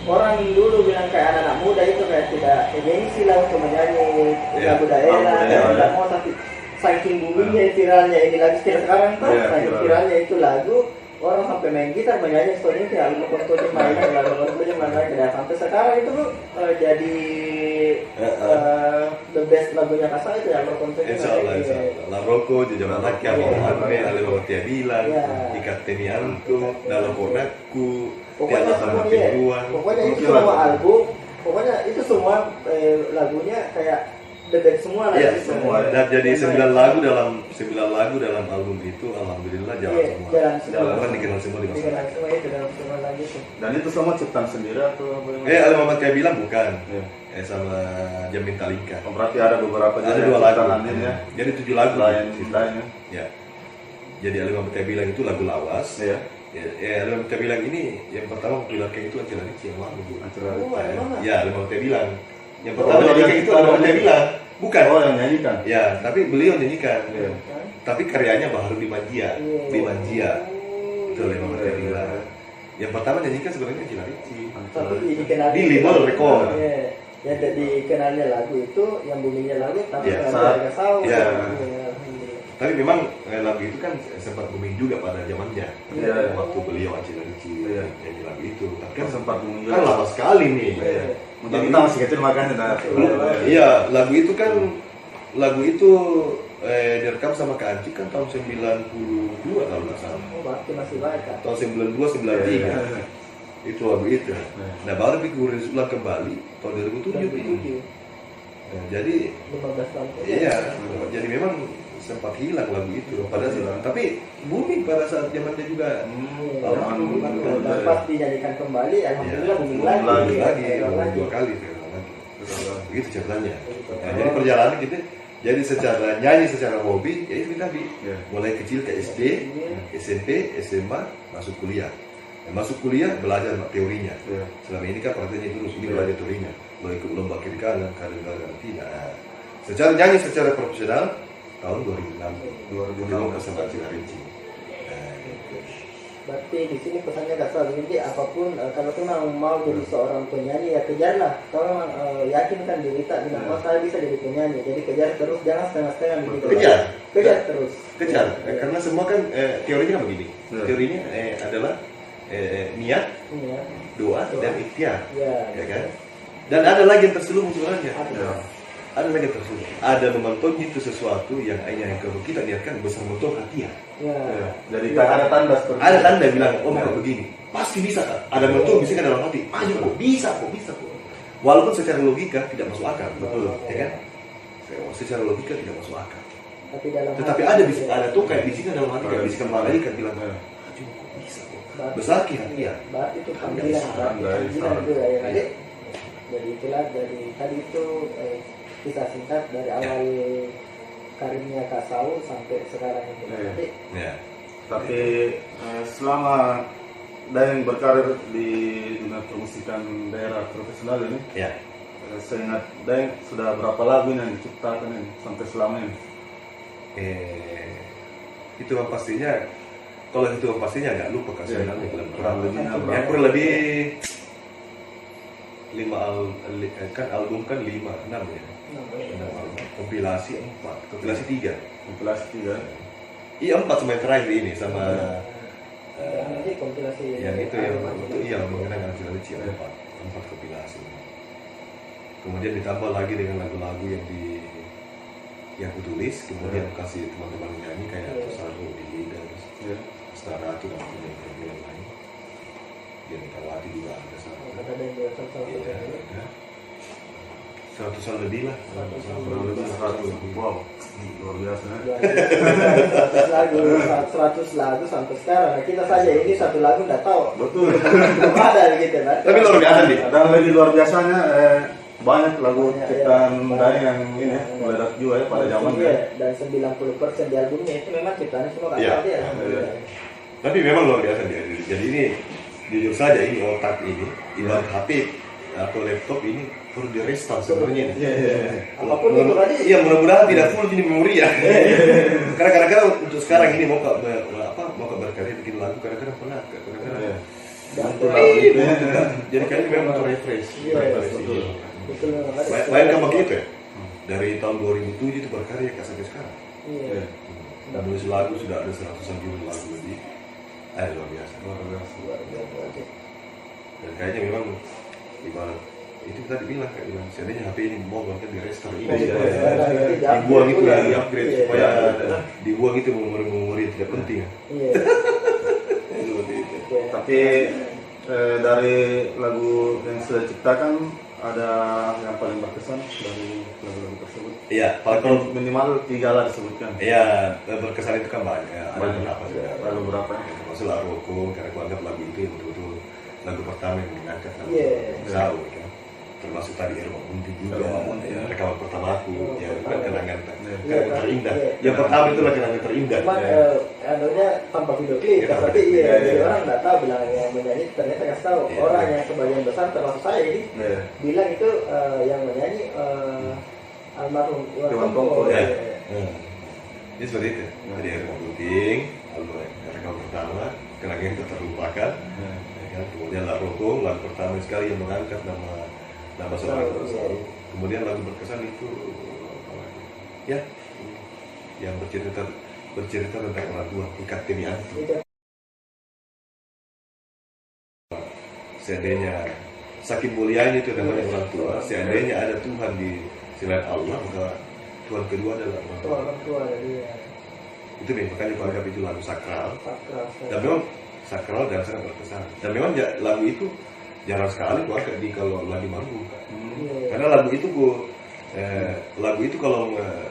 orang dulu bilang kayak anak-anak muda itu kayak tidak gengsi lah untuk menyanyi Iya. lagu daerah Lagu dan daerah. tidak mau tapi saking boomingnya viralnya ini lagi sekarang tuh Iya, saking viral. viralnya itu lagu orang sampai main gitar menyanyi soalnya kayak lagu kontonya mainan lagu mainan dan sampai sekarang itu jadi the best lagunya Kasa itu yang kontonya Insya Allah, La Rocco, Jejak Anaknya, Mohammed, Ali Babatia bilang, Iya. Ikat Tenianku, Dalam Konakku, pokoknya Tiada Sama semua iya. Pinduan. Pokoknya itu Mungkin semua lagu. album pokoknya itu semua lagunya kayak the best semua lah Iya, itu semua. Dan jadi 9 lagu dalam album itu, alhamdulillah jalan Iya, semua. jalan semua. Jalan dikenal semua di dikenal masyarakat. semua itu dalam semua lagu itu Dan itu semua ciptaan sendiri atau apa yang? Ali Muhammad kayak bilang bukan, Iya. sama Jamin Talika. Oh, berarti ada beberapa Ada juga 2 lagu. ciptaan ini ya. Jadi 7 lagu. Lainnya. Ya. Jadi Ali Muhammad kayak bilang itu lagu lawas. Iya. Ya, Ali Muhammad kayak bilang ini yang pertama populerkan itu Acela Ricci yang lalu. Bu. Antara emang Ya, Ali Muhammad kayak bilang. Yang pertama Oh, nyanyikan yang itu Ali Muhammad kayak bilang. Bukan. Oh, yang nyanyikan. Ya, tapi beliau nyanyikan. Iya. Tapi karyanya baru Bimanjia. Bimanjia. Itu Ali Muhammad kayak bilang. Yang pertama nyanyikan sebenarnya Acela Ricci. tapi dikenal Di Libel Record. Iya. Ya dikenalnya lagu itu yang boomingnya lagu tapi Iya, harga saus iya. alhamdulillah. Tapi memang lagu itu kan sempat booming juga pada zamannya. Iya. Waktu beliau Acela Ricci Iya. nyanyi lagu itu. Tapi Kan kan sempat mengunjungi. kan lama sekali nih. Iya. Mungkin kita masih kecil makanya nah. Iya, lagu itu direkam sama Kak Anci kan tahun 92 kalau nggak salah. Oh, berarti masih baik kan Tahun 92 93. Iya. Itu lagu itu. Nah, baru dikuris ulang kembali tahun 2007 itu. 2007 Nah, jadi 15 tahun iya, jadi memang sempat hilang lagu itu. Tapi booming pada saat zamannya juga. Dan pas dinyanyikan kembali alhamdulillah booming Booming lagi lagi, Viral booming 2 kali viral lagi. Begitu ceritanya. Nah, jadi perjalanan kita jadi secara nyanyi secara hobi ya itu tadi Iya. mulai kecil ke SD, SMP, SMA masuk kuliah. Nah, masuk kuliah belajar teorinya. Iya. Selama ini kan prakteknya terus ini belajar teorinya. Lo ikut lomba kiri kanan, kadang-kadang tidak. Nah, secara nyanyi secara profesional tahun 2006 ke Sempat Acela Ricci. berarti di sini pesannya gak salah jadi apapun kalau memang mau jadi seorang penyanyi ya kejarlah kalau memang yakinkan diri tak bilang oh saya bisa jadi penyanyi jadi kejar terus jangan setengah-setengah begitu kejar terus Kejar, karena semua kan teorinya kan begini. Iya. Teorinya adalah niat, Iya. doa, dan ikhtiar, Iya. ya kan? Dan ada lagi yang terselubung sebenarnya. Iya. Ada lagi yang terselubung. Ada menonton itu sesuatu yang kalau kita niatkan besar menonton hati ya. Iya. Iya. Jadi kan ada tanda seperti Ada itu. tanda bilang, oh mau begini, pasti bisa kan? Ada menonton bisa dalam hati, ayo kok bisa kok. Walaupun secara logika tidak masuk akal, betul, ya kan? Secara logika tidak masuk akal. Tetapi ada tuh kayak bisikan dalam hati, kayak bisikan malaikat bilang, ayo kok bisa kok. Besar hati ya. Berarti itu panggilan itu ya tadi. Jadi itulah dari tadi itu kisah singkat dari awal karirnya Kak Saul sampai sekarang itu. Iya. Jadi Ya. Tapi selama Daeng berkarir di dunia permusikan daerah profesional ini, Ya. saya ingat Daeng sudah berapa lagu yang diciptakan ini sampai selama ini? Itu pastinya Kalau itu pastinya agak lupa kasih Iya, nanti kurang lebihnya yang berapa? kurang lebih 5 kan album kan 5, 6 ya. 6 album. Kompilasi 4, kompilasi 3. Kompilasi 3. Iya 4 sama yang terakhir ini sama Nanti kompilasi yang itu yang untuk iya mengenang Angelina Cil 4 kompilasi. Kemudian ditambah lagi dengan lagu-lagu yang kutulis, kemudian kasih teman-teman nyanyi kayak Tosaro, Dili dan Iya. Astara itu dan film lain. Dia Nikawati juga ada sama. ada yang dua satu Iya, ada. 100-an lebih lah. Kurang lebih 100. Wow, luar biasa. 100 lagu 100 lagu sampai sekarang. Nah, kita saja ini satu lagu nggak tahu Betul. belum ada gitu kan. Tapi luar biasa nih. Dan lebih luar biasanya banyak lagu ciptaan Dani yang ini meledak juga ya pada zamannya. Iya, dan 90% di albumnya itu memang ciptaannya semua Iya. kata dia. Tapi memang luar biasa dia. Jadi ini jujur saja ini otak ini, ibarat HP atau laptop ini perlu di restart sebenarnya. Iya, iya, iya. Apapun itu tadi. Iya mudah-mudahan tidak full jadi memori ya. Karena kadang-kadang untuk sekarang ini mau berkarya bikin lagu kadang-kadang penat, kadang-kadang. Iya. Dan Jadi kayaknya memang untuk refresh. Iya, Refresh, betul. iya. betul memang ada. Bayangkan begitu ya. Dari tahun 2007 itu berkarya sampai sekarang. Iya. Menulis lagu sudah ada 100-an judul lagu lebih. Luar biasa. Luar biasa. Luar biasa. Dan kayaknya memang ibarat itu tadi bilang kayak bilang seandainya HP ini mau kan di restore ini Iya, supaya iya. dibuang itu Iya. di upgrade Iya. supaya dibuang itu memori-memori yang tidak penting ya. Iya. Seperti itu. Tapi dari lagu yang sudah diciptakan ada yang paling berkesan dari lagu-lagu tersebut. Iya, kalau Minimal 3 lah disebutkan. iya berkesan itu kan banyak. Ada Banyak. beberapa juga. Lagu berapa? Termasuk lagu Roko, karena aku anggap lagu itu yang betul-betul lagu pertama yang mengangkat nama Iya. Sau kan. Termasuk tadi Erma Mundi juga, Erma Mundi, ya, ya. rekaman pertama aku, ya kan kenangan Iya. terindah. Iya. Yang pertama itu lah kenangan terindah. Cuman anunya tanpa video klip, Iya, tapi iya, iya, jadi iya. orang nggak tahu bilang yang menyanyi ternyata kasih tahu Iya. orang yang sebagian besar termasuk saya ini Iya. bilang itu yang menyanyi almarhum Iwan Tongko, Ya. Iya. Ini seperti itu. Jadi Erma Gunting, album rekaman pertama, kenangan yang tak terlupakan. Iya. Ya kan? Kemudian lagu Roko, lagu pertama sekali yang mengangkat nama seorang Sau. Kemudian lagu berkesan itu apa lagi? Ya, yang bercerita tentang orang tua, ikat temi antu. Itu Seandainya saking mulianya itu namanya orang tua, seandainya ada Tuhan di selain Allah, maka Tuhan kedua adalah orang tua. orang tua jadi Itu nih, makanya aku anggap itu lagu sakral. sakral. Dan memang sakral dan sangat berkesan. Dan memang lagu itu jarang sekali aku angkat di kalau lagi manggung. Iya. Karena lagu itu kalau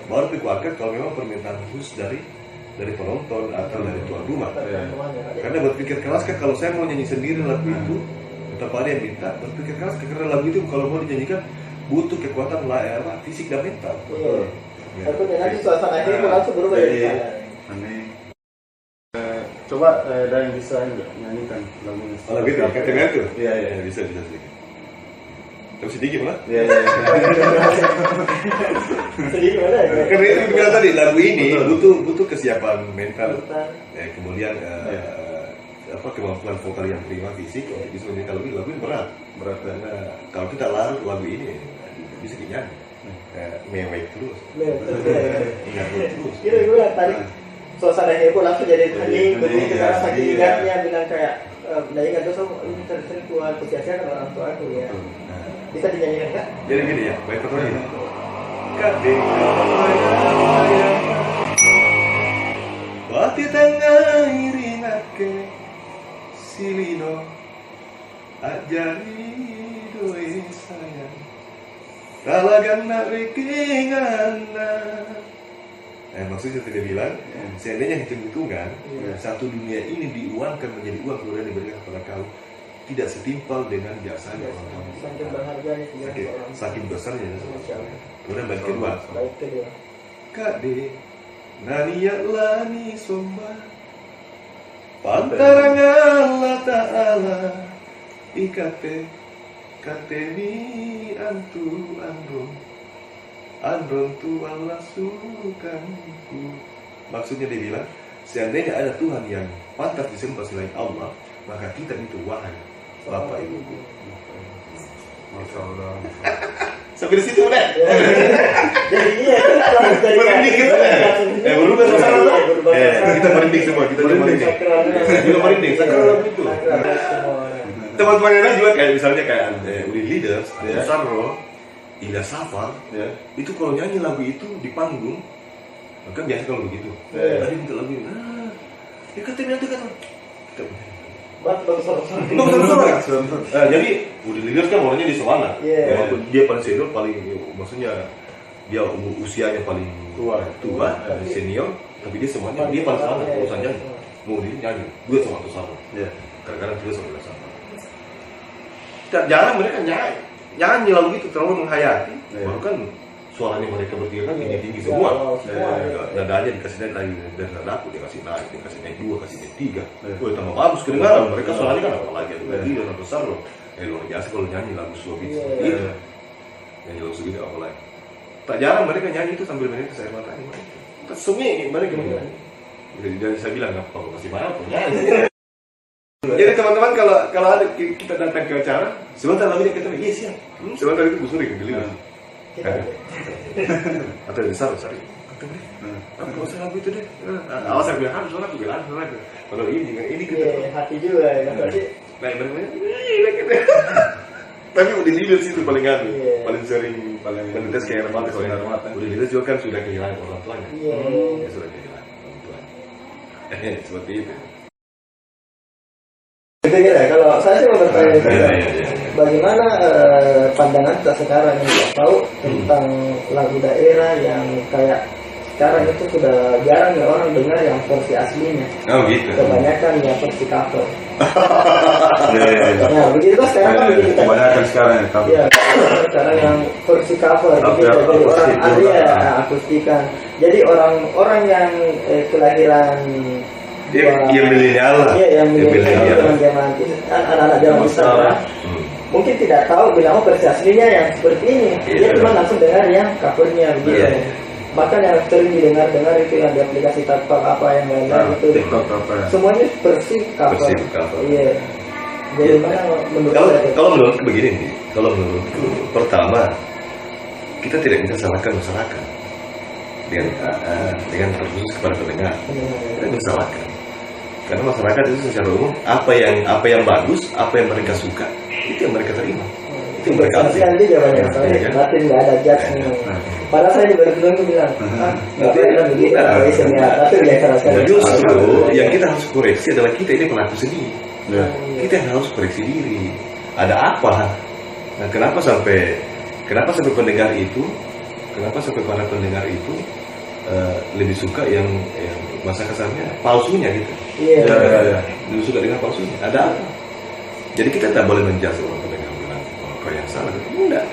baru aku angkat kalau memang permintaan khusus dari penonton atau dari tuan rumah. Karena berpikir keras kan kalau saya mau nyanyi sendiri lagu itu, tetap ada yang minta berpikir keras karena lagu itu kalau mau dinyanyikan butuh kekuatan fisik dan mental. Iya. Ya. Tapi nanti suasana akhirnya langsung berubah Iya. jadi sana. Aneh. Coba Dan bisa nggak nyanyikan lagunya? Oh, lagu itu ya? Kata itu? Iya, iya. Ya, bisa sedikit. Tapi sedikit lah. Iya, iya. Sedih mana ya? Karena itu bilang tadi lagu ini Betul. butuh kesiapan mental, Mental. kemudian kemampuan vokal yang prima fisik untuk bisa menyanyikan lagu ini berat. Berat ya. Karena kalau kita larut lagu ini bisa dinyanyi, mewek terus, ingat terus. Kira gue tadi suasana heboh langsung jadi hening, begini Iya, karena saking iya. ingatnya bilang kayak menyanyikan terus ini sering tua sia-sia kan orang tua aku ya. Nah, Bisa dinyanyikan kan? jadi gini ya, baik pertama ini. Bati tengah irinake silino ajari doe sayang talagan nak rikingana. Maksudnya tidak bilang seandainya hitung-hitungan satu dunia ini diuangkan menjadi uang kemudian diberikan kepada kau tidak setimpal dengan jasanya orang tua. Saking berharganya tiga orang. Saking besarnya Masya Allah. kemudian balik kedua Baik kedua. kade naniya lani somba pantarang Allah Ta'ala ikate kateni antu andron tu Allah sukanku. Maksudnya dia bilang seandainya ada Tuhan yang pantas disembah selain Allah, maka kita itu wahai Bapak Ibu. Masya Allah. Sampai di situ udah. Jadi iya kan dari Merinding kita. Berubah suasana tuh. Kita merinding semua, kita merinding. Juga merinding. Sakral itu. Teman-teman yang lain juga kayak misalnya kayak Uli Leaders, Sarro, Ila Safar, itu kalau nyanyi lagu itu di panggung, kan biasa kalau begitu. Tadi minta lagu ini, ya katanya nanti kan kita jadi Uli Leaders kan orangnya di sana. Dia paling senior, paling maksudnya dia usianya paling tua, senior, tapi dia semuanya dia paling sana urusan nyanyi. Mau nyanyi, gue sama tuh sama. Kadang-kadang dia sama sama. Jarang mereka nyanyi lagu itu terlalu menghayati. Baru kan suaranya mereka bertiga kan tinggi semua. Nadanya dikasih naik lagi dari nadaku dikasih naik 2, kasih naik 3. Wah tambah bagus kedengaran. Mereka suaranya kan apalagi ada dia dan besar loh. Luar biasa kalau nyanyi lagu Sulawesi itu. Nyanyi lagu Sulawesi apalagi. Tak jarang mereka nyanyi itu sambil menetes air mata. Sumi mereka nyanyi. Jadi saya bilang apa masih marah nyanyi. Jadi teman-teman kalau ada kita datang ke acara, sebentar lagi kita bilang, yes ya, sebentar itu busuri ke Giliwang. Atau besar, apa usah lagu itu deh? Awas aku bilang, harus aku bilang, kalau ini kita hati juga ya kan tadi. Nah mereka tapi udah leaders itu paling paling sering menetes kayak air mata. Udah leaders juga kan sudah kehilangan orang tuanya. Ya sudah kehilangan orang tuanya. Seperti itu. Gitu ya, kalau saya sih mau bertanya bagaimana pandangan kita sekarang ini tahu tentang lagu daerah yang kayak sekarang itu sudah jarang ya orang dengar yang versi aslinya. Oh gitu. Kebanyakan yang versi cover. Nah begitu sekarang kan begitu. Kebanyakan sekarang ya cover. Iya, sekarang yang versi cover begitu jadi orang ahli akustikan. Jadi orang yang kelahiran yang milenial lah. Iya, yang milenial zaman anak-anak zaman sekarang mungkin tidak tahu bilang versi aslinya yang seperti ini. Dia cuma langsung dengar yang covernya begitu. Bahkan yang sering didengar itu yang di aplikasi TikTok apa yang lain-lain itu. Semuanya versi cover. Iya. Jadi mana menurut kalau menurutku begini nih, kalau menurutku pertama kita tidak bisa salahkan masyarakat dengan terkhusus kepada pendengar. Kita bisa salahkan. Karena masyarakat itu secara umum apa yang bagus, apa yang mereka suka, itu yang mereka terima, itu yang mereka ambil. Nanti jawabannya, soalnya batin nggak ada judge. Padahal saya juga dulu bilang, nggak boleh begitu, tapi dia keraskan. Justru yang kita harus koreksi adalah kita ini pelaku sendiri. Kita yang harus koreksi diri. Ada apa? Nah, kenapa sampai pendengar itu, para pendengar itu lebih suka yang masa kasarnya palsunya gitu. Iya. Lebih suka dengan palsunya. Ada apa? Jadi kita tidak boleh menjudge orang pendengar bilang kau yang salah. Enggak.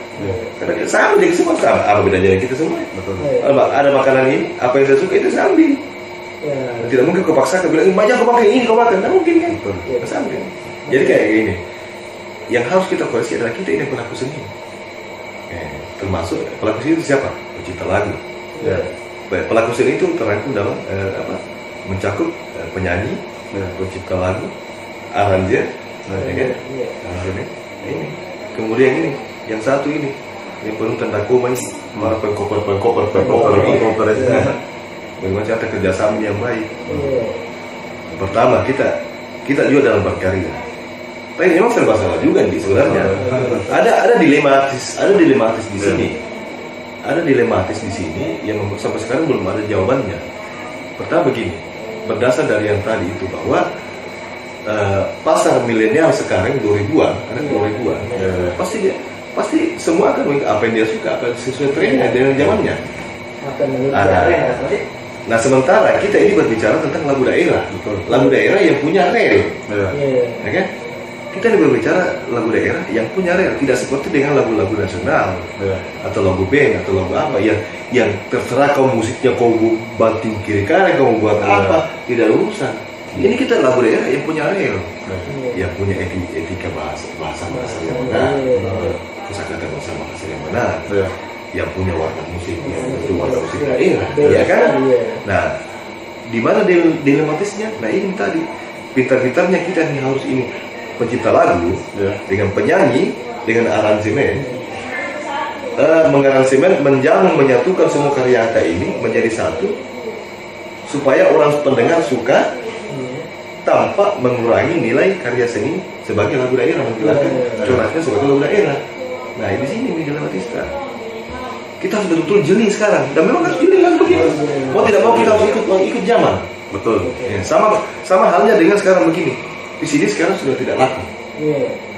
Karena kita sama, jadi semua sama. Apa bedanya dengan kita semua? Betul. Ada makanan ini, apa yang saya suka itu saya ambil. Tidak mungkin kau paksa, kau bilang banyak kau pakai ini, kau makan. Tidak mungkin kan? Saya ambil. Jadi kayak gini. Yang harus kita koreksi adalah kita ini pelaku seni. Termasuk pelaku seni itu siapa? Pencipta lagu. Pelaku seni itu terangkum dalam mencakup penyanyi, pencipta lagu, arranger, ini. Kemudian ini, yang satu ini, yang penuh tanda koma ini, para pengkoper ini. Bagaimana cara kerjasama yang baik. Pertama kita juga dalam berkarya. Tapi memang serba salah juga nih sebenarnya. Ada dilematis di sini. Ada dilematis di sini yang sampai sekarang belum ada jawabannya. Pertama begini, berdasar dari yang tadi itu bahwa pasar milenial sekarang 2000-an, pasti semua akan apa yang dia suka, akan sesuai trennya dengan zamannya. Nah sementara kita ini berbicara tentang lagu daerah, lagu daerah yang punya rel, ya kan? Kita ini berbicara lagu daerah yang punya rel, tidak seperti dengan lagu-lagu nasional atau lagu band atau lagu apa yang terserah kau musiknya kau banting kiri kanan kau buat apa, tidak ada urusan. Ini kita lagu daerah yang punya rel, yang punya etika bahasa yang benar, kosakata bahasa yang benar, yang punya warna musik yang itu warna musik daerah, ya kan? Nah Di mana dilematisnya? Nah ini tadi pintar-pintarnya kita nih harus ini pencipta lagu dengan penyanyi dengan aransemen, mengaransemen, menjamun, menyatukan semua karya kita ini menjadi satu supaya orang pendengar suka tanpa mengurangi nilai karya seni sebagai lagu daerah, menghilangkan coraknya sebagai lagu daerah. Nah di sini dilematisnya. Kita harus betul-betul jeli sekarang, dan memang harus jeli kan begitu. Mau tidak mau kita harus ikut zaman. Betul. Ya, sama halnya dengan sekarang begini. VCD sekarang sudah tidak laku.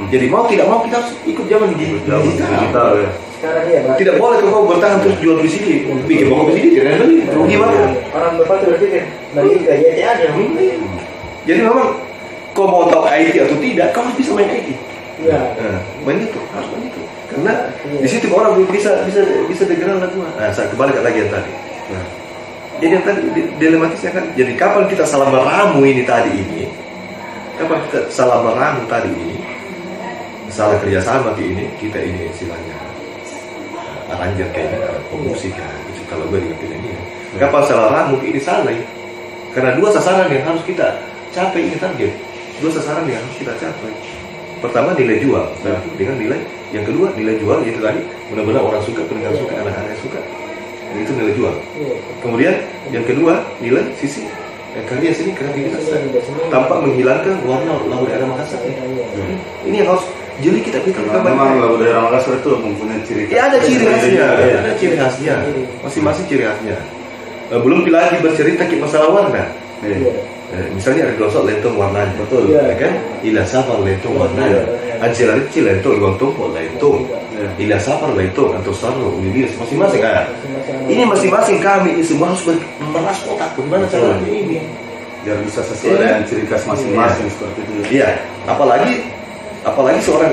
Jadi mau tidak mau kita harus ikut zaman di digital. Ya. Sekarang ya. Tidak boleh kau bertahan terus jual VCD. Bikin pokok VCD tidak beli. Rugi banget. Orang bapak tuh berpikir bagi gaji aja. Jadi memang kau mau tahu IT atau tidak, kau harus bisa main IT. Iya. Main itu, harus main itu. Karena di situ orang bisa dengeran lagu. Nah, saya kembali lagi yang tadi. Nah, jadi yang tadi dilematisnya kan, jadi kapan kita salah meramu ini tadi ini? Kapan kita salah meramu tadi ini? Salah kerjasama ini, kita ini istilahnya aranjer kayaknya, pemusik kan, kalau gue dengan penyanyi. Kapan salah ramu ini salah ya? Karena dua sasaran yang harus kita capai ini target. Dua sasaran yang harus kita capai. Pertama nilai jual, nah, dengan nilai yang kedua nilai jual yaitu tadi benar-benar orang suka, pendengar suka, anak-anak suka, dan itu nilai jual. Kemudian yang kedua nilai sisi karya seni kreativitas tanpa menghilangkan warna lagu daerah Makassar. Ini yang harus jeli kita memang lagu daerah Makassar itu mempunyai ciri khas. Ya ada ciri khasnya, ada ciri khasnya, masing-masing ciri khasnya. Belum lagi bercerita masalah warna. Misalnya ada glosok lentong warnanya, betul, ya kan? Ila safar lentong warnanya, Ancelarici lentong, Iwang Tompok lentong, Ila safar lentong, atau Sarlo, Wilis, masing-masing kan? Ini masing-masing kami ini semua harus meras otak, bagaimana caranya ini? Biar bisa sesuai dengan ciri khas masing-masing seperti itu. Iya, apalagi seorang,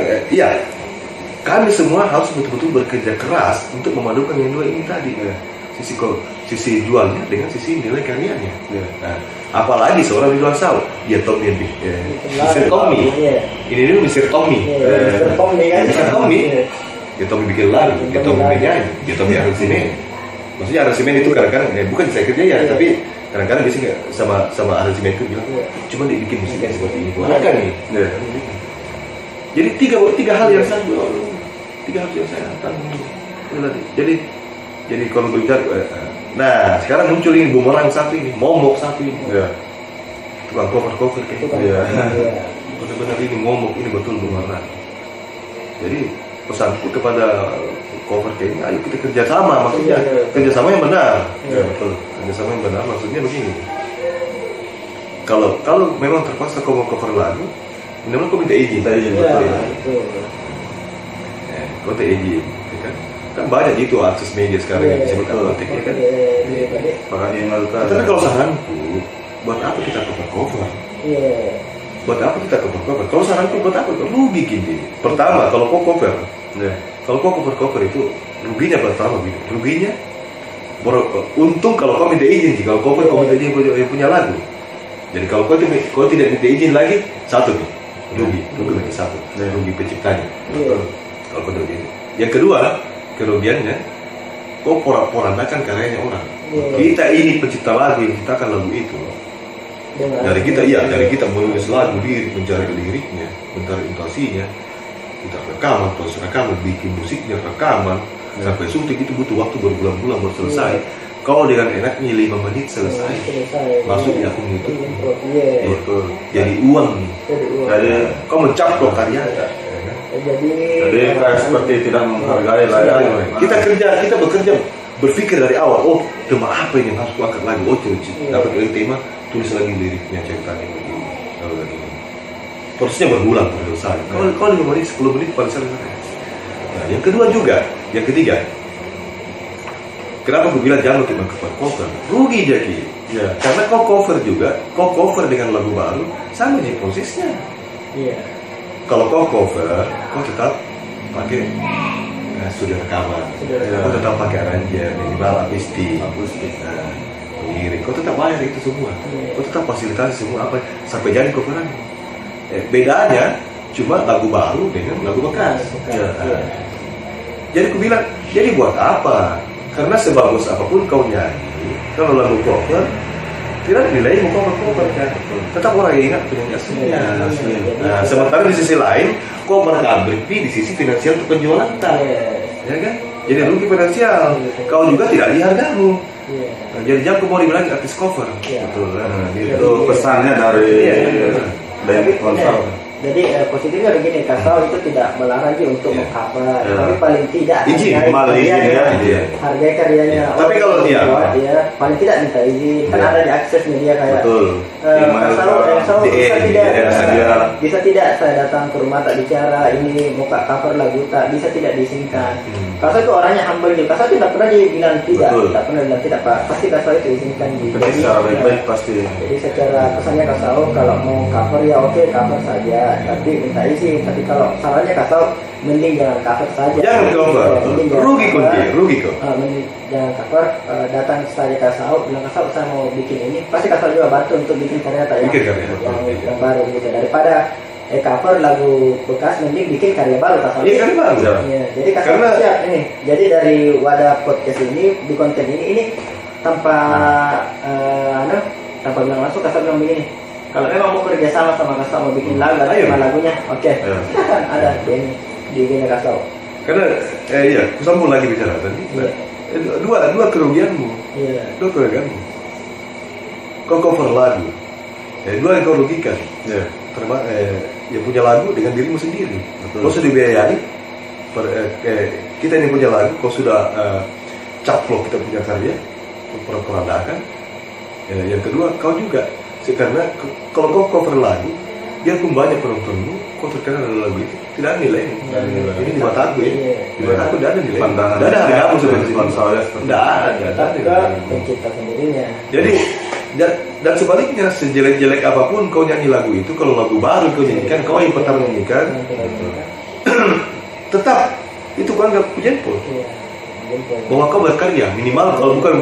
kami semua harus betul-betul bekerja keras untuk memadukan yang dua ini tadi. Sisi jualnya dengan sisi nilai karyanya. Nah, apalagi seorang Ridwan Saw, dia Tommy Mr. Tommy. Ini dulu Mr. Tommy. Mr. Tommy. Dia Tommy bikin lagu, dia Tommy menyanyi, dia Tommy aransemen. Maksudnya aransemen itu kadang-kadang bukan saya kerja ya, tapi kadang-kadang biasanya sama aransemen itu bilang, cuma dibikin musiknya seperti ini, bukan nih. Jadi tiga hal yang saya tanggung. Jadi kalau berbicara, nah sekarang muncul ini bumerang satu ini, momok satu ini, tukang cover kayak gitu. Benar-benar ini momok ini betul bumerang. Jadi pesanku kepada cover kayak ini, ayo kita kerjasama, maksudnya kerjasama yang benar. Betul, kerjasama yang benar maksudnya begini. Kalau memang terpaksa kau mau cover lagu, minimal kau minta izin. Betul. Kau minta izin. Kan banyak itu akses media sekarang yang disebut analitik ya kan. Tapi kalau saranku, buat apa kita cover? Buat apa kita cover? Kalau saranku buat apa? Rugi gini. Pertama, kalau kau cover itu ruginya pertama gitu. Ruginya untung kalau kau minta izin sih. Kalau cover kau minta izin yang punya lagu. Jadi kalau kau tidak minta izin lagi, satu nih rugi lagi satu. Rugi penciptanya. Kalau kau begini. Yang kedua, kerugiannya kok porak-porandakan karyanya orang. Kita ini pencipta lagu yang ciptakan lagu itu. Dari kita menulis lagu, mencari liriknya, mencari intosinya, kita rekaman, proses rekaman, bikin musiknya, rekaman, sampai syuting itu butuh waktu berbulan-bulan baru selesai. Kalau dengan enaknya 5 menit selesai. Masuk di akun YouTube. Jadi uang. Jadi kau mencaplok karya. Jadi kayak seperti tidak menghargai lah ya. Kita bekerja berpikir dari awal. Oh, tema apa ini yang harus aku angkat lagi? Oh, dapat dari tema, tulis lagi liriknya, ceritanya begini. Lalu lagi. Prosesnya berbulan baru selesai. Kalau 5 menit, 10 menit paling selesai. Nah, yang ketiga. Kenapa aku bilang jangan kita cover? Rugi jadi. Karena kau cover dengan lagu baru, sama aja prosesnya. Kalau kau cover, kau tetap pakai studio rekaman, kau tetap pakai aranjer, minimal akustik, lirik, kau tetap bayar itu semua, kau tetap fasilitasi semua apa sampai jadi coveran. Bedanya cuma lagu baru dengan lagu bekas. Jadi aku bilang, jadi buat apa? Karena sebagus apapun kau nyanyi, kalau lagu cover tidak dinilai mau cover kan. Tetap orang ingat penyanyi aslinya. Nah, sementara di sisi lain cover pabrik di sisi finansial untuk penjualan tak, ya kan? Jadi rugi finansial. Kau juga tidak lihat hargamu. Nah, jadi jangan mau dibilang artis cover. Betul. Nah, itu pesannya dari Tapi, konsol. jadi positifnya begini, Kasau itu tidak melarang sih untuk mengcover, tapi paling tidak Izin, hargai malah izin karyanya, ya. hargai karyanya. Tapi kalau dia paling tidak minta izin, kan ada di akses media kayak Betul. Kasau DM, bisa tidak saya datang ke rumah tak bicara ini muka cover lagu tak bisa tidak diizinkan. Kasau itu orangnya humble juga, Kasau tidak pernah dibilang tidak, Betul. tidak pernah bilang tidak Pak, pasti Kasau itu izinkan. Tapi secara baik-baik pasti. Jadi secara pesannya Kasau kalau mau cover ya oke cover saja, tapi minta izin. Tapi kalau salahnya Kasau mending jangan cover saja. Jangan cover, Mending jangan rugi kok cover. dia, rugi kok. Mending jangan cover, datang saja Kasau, bilang Kasau saya mau bikin ini, pasti Kasau juga bantu untuk bikin karya tak Bikin karya, yang baru gitu. Daripada cover lagu bekas, mending bikin karya baru Kasau. Iya, karya baru. Iya, jadi Kasau Karena- siap ini. Jadi dari wadah podcast ini di konten ini tanpa tanpa bilang langsung Kasau bilang begini. Kalau memang mau kerja sama Kasau mau bikin lagu, ada Ayo. tema lagunya, oke. Ayo. Silakan ada di gini Kasau. Karena iya, aku sambung lagi bicara tadi. Dua kerugianmu. Iya. Dua kerugianmu. Kau cover lagu. Dua yang kau rugikan. Ya. Yang punya lagu dengan dirimu sendiri. Betul. Kau sudah dibiayai. Kita ini punya lagu, kau sudah caplok kita punya karya, perandakan. Yang kedua, kau juga. Karena kalau kau cover lagu, biarpun banyak penontonmu, kau terkenal dengan lagu itu, tidak ada nilainya. Ini di mata aku ya. Di mata aku tidak ada nilai. Pandangan Tidak ada hargamu sebenarnya. konsolnya Tidak ada. Tapi ke pencipta sendirinya. Jadi dan sebaliknya sejelek-jelek apapun kau nyanyi lagu itu, kalau lagu baru kau nyanyikan, kau yang pertama nyanyikan, tetap itu kau anggap jempol. Iya. Bahwa kau berkarya, minimal kalau bukan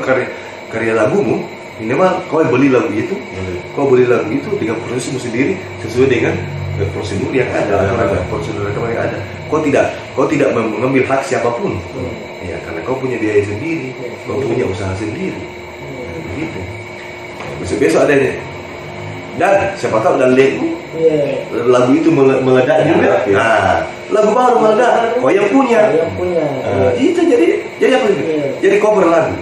karya lagumu, minimal kau yang beli lagu itu, kau beli lagu itu dengan prosesmu sendiri sesuai dengan prosedur yang ada, prosedur rekaman yang ada. Kau tidak mengambil hak siapapun, ya karena kau punya biaya sendiri, kau punya usaha sendiri, begitu. Besok ada nih. Dan siapa tahu dan lagu itu meledak juga. Nah, lagu baru meledak. Kau yang punya. Itu jadi apa itu? Jadi cover lagu.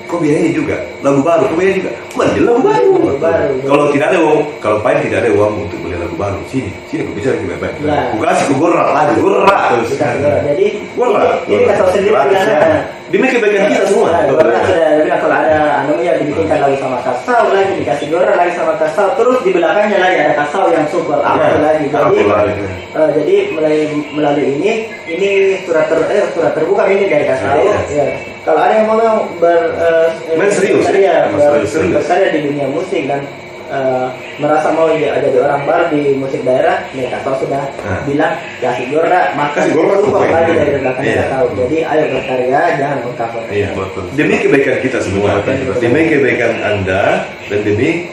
Kau biayai juga. Lagu baru, kau biayai juga. Beli lagu baru. Kalau tidak ada uang, kalau Pain tidak ada uang untuk beli lagu baru, sini aku bicara juga baik. Aku kasih ke Gorra lagi, Gorra terus. Jadi Gorra. ini Kasau sendiri bilangnya. Demi kebaikan kita semua. Sudah bilang kalau ada anunya dibikinkan lagu sama Kasau lagi, dikasih Gorra lagi sama Kasau, terus di belakangnya lagi ada Kasau yang super apa lagi. Jadi melalui ini surat terbuka ini dari Kasau. Ya. Kalau ada yang mau Main serius, berkarya di dunia musik dan merasa mau jadi orang baru di musik daerah, nih Kasau sudah bilang kasih Gorra, maka Kasih Gorra support tuh, lagi ya. dari belakangnya Iya. Kasau. Jadi ayo berkarya, jangan mengcover. Iya, betul. demi kebaikan kita semua, demi kebaikan Anda dan demi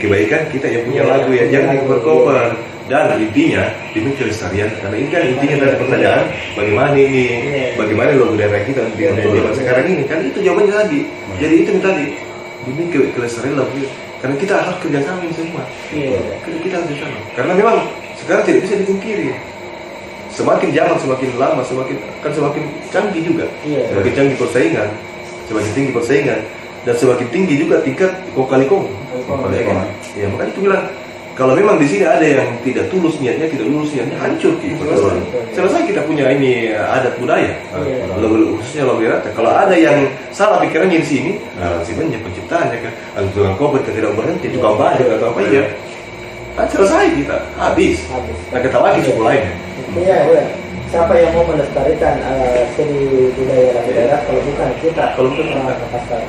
kebaikan kita yang punya lagu ya, jangan cover. Dan intinya demi kelestarian, karena ini kan intinya dari pertanyaan bagaimana ini, bagaimana lagu daerah kita di zaman sekarang ini, kan itu jawabannya tadi. Jadi itu tadi demi kelestarian lagu, karena kita harus kerjasama ini semua. Kita harus kerjasama, karena memang sekarang tidak bisa dipungkiri. Semakin zaman semakin lama semakin canggih juga, semakin canggih persaingan, semakin tinggi persaingan, dan semakin tinggi juga tingkat kong. Ya makanya itu bilang kalau memang di sini ada yang tidak tulus niatnya, hancur gitu. Selesai kita punya ini adat budaya, khususnya lagu daerah. Kalau ada yang salah pikirannya di sini, sebenarnya penciptaannya kan, tukang koper tidak berhenti, tukang bajak atau apa ya, kan selesai kita habis. Nah kita lagi suku lainnya. Iya. Siapa yang mau melestarikan seni budaya lagu daerah kalau bukan kita? Kalau bukan kita. Kasau.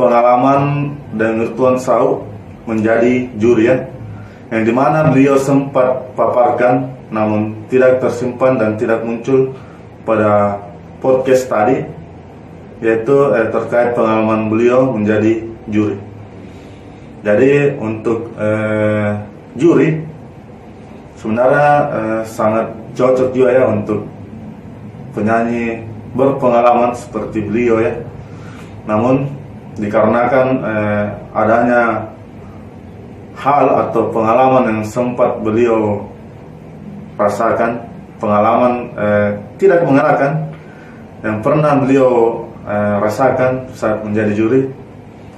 pengalaman dengan Tuan Sau menjadi juri ya, yang dimana beliau sempat paparkan namun tidak tersimpan dan tidak muncul pada podcast tadi, yaitu terkait pengalaman beliau menjadi juri. Jadi untuk juri sebenarnya sangat cocok juga ya untuk penyanyi berpengalaman seperti beliau ya. Namun dikarenakan adanya hal atau pengalaman yang sempat beliau rasakan, pengalaman tidak mengenakan yang pernah beliau rasakan saat menjadi juri,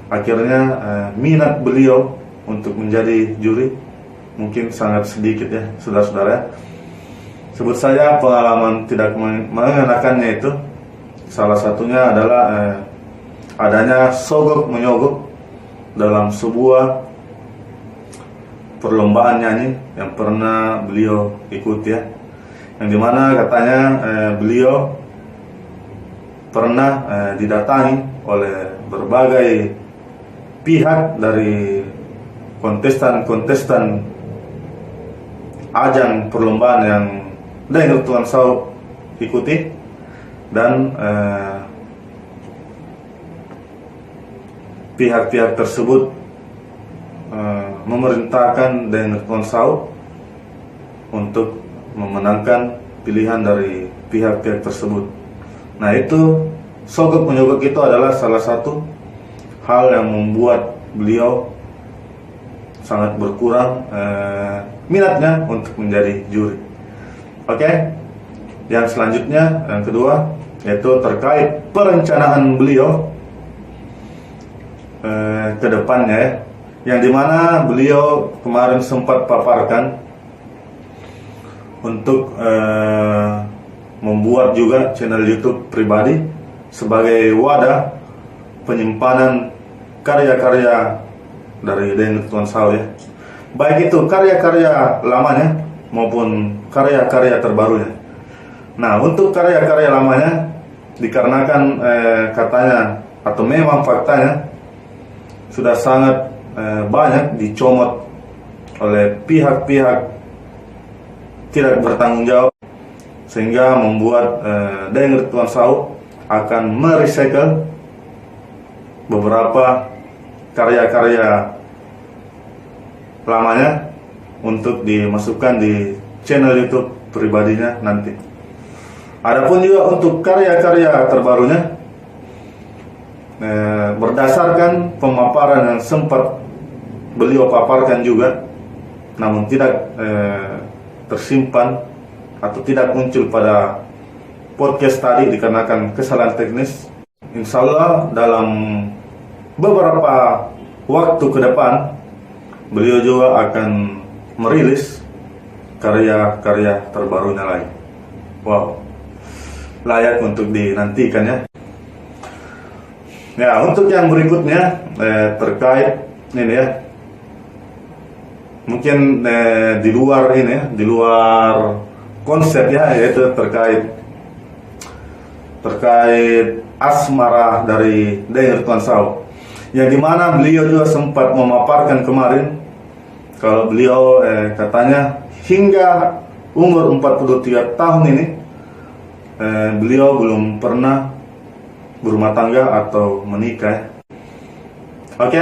akhirnya minat beliau untuk menjadi juri mungkin sangat sedikit ya, saudara-saudara. Sebut saja pengalaman tidak mengenakannya itu, salah satunya adalah adanya sogok menyogok dalam sebuah perlombaan nyanyi yang pernah beliau ikuti ya, yang dimana katanya beliau pernah didatangi oleh berbagai pihak dari kontestan ajang perlombaan yang Daeng Tuan Sau ikuti, dan pihak-pihak tersebut memerintahkan Daeng Tuan Sau untuk memenangkan pilihan dari pihak-pihak tersebut. Nah, itu sogok menyogok itu adalah salah satu hal yang membuat beliau sangat berkurang minatnya untuk menjadi juri. Oke, yang selanjutnya, yang kedua, yaitu terkait perencanaan beliau ke depannya ya, yang dimana beliau kemarin sempat paparkan untuk membuat juga channel YouTube pribadi sebagai wadah penyimpanan karya-karya dari Daeng Tuan Sau ya, baik itu karya-karya lamanya maupun karya-karya terbarunya. Nah, untuk karya-karya lamanya dikarenakan katanya atau memang faktanya sudah sangat banyak dicomot oleh pihak-pihak tidak bertanggung jawab, sehingga membuat Daeng Tuan Sau akan merecycle beberapa karya-karya lamanya untuk dimasukkan di channel YouTube pribadinya nanti. Adapun juga untuk karya-karya terbarunya, berdasarkan pemaparan yang sempat beliau paparkan juga, namun tidak tersimpan atau tidak muncul pada podcast tadi dikarenakan kesalahan teknis. Insya Allah dalam beberapa waktu ke depan beliau juga akan merilis karya-karya terbarunya lagi. Wow, layak untuk dinantikan ya. Ya, untuk yang berikutnya terkait ini ya, mungkin di luar ini ya, di luar konsep ya, yaitu terkait asmara dari Daeng Tuan Sau, yang dimana beliau juga sempat memaparkan kemarin kalau beliau katanya hingga umur 43 tahun ini beliau belum pernah berumah tangga atau menikah. Oke,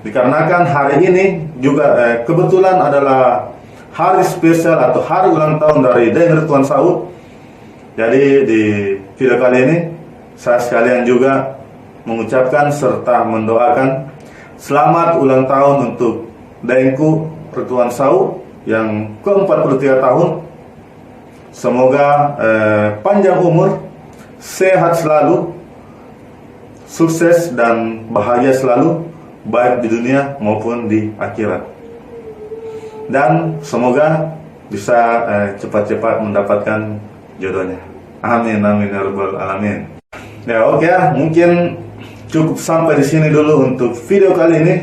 dikarenakan hari ini juga kebetulan adalah hari spesial atau hari ulang tahun dari Daeng Tuan Sau. Jadi di video kali ini saya sekalian juga mengucapkan serta mendoakan selamat ulang tahun untuk Daengku Tuan Sau yang ke-43 tahun. Semoga panjang umur, sehat selalu, sukses dan bahagia selalu, baik di dunia maupun di akhirat. Dan semoga bisa cepat-cepat mendapatkan jodohnya. Amin amin ya rabbal alamin. Ya oke, mungkin cukup sampai di sini dulu untuk video kali ini.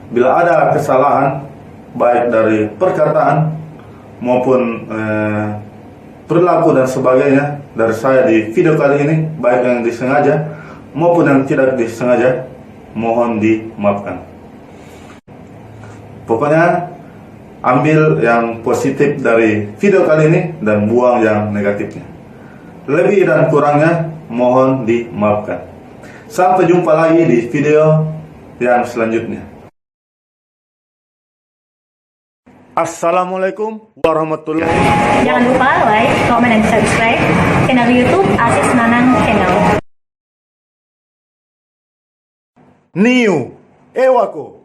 Bila ada kesalahan baik dari perkataan maupun perilaku dan sebagainya dari saya di video kali ini, baik yang disengaja maupun yang tidak disengaja, mohon dimaafkan. Pokoknya ambil yang positif dari video kali ini dan buang yang negatifnya. Lebih dan kurangnya mohon dimaafkan. Sampai jumpa lagi di video yang selanjutnya. Assalamualaikum warahmatullahi wabarakatuh. Jangan lupa like, comment, dan subscribe channel YouTube Aziz Nanang Channel. Niu, Ewako.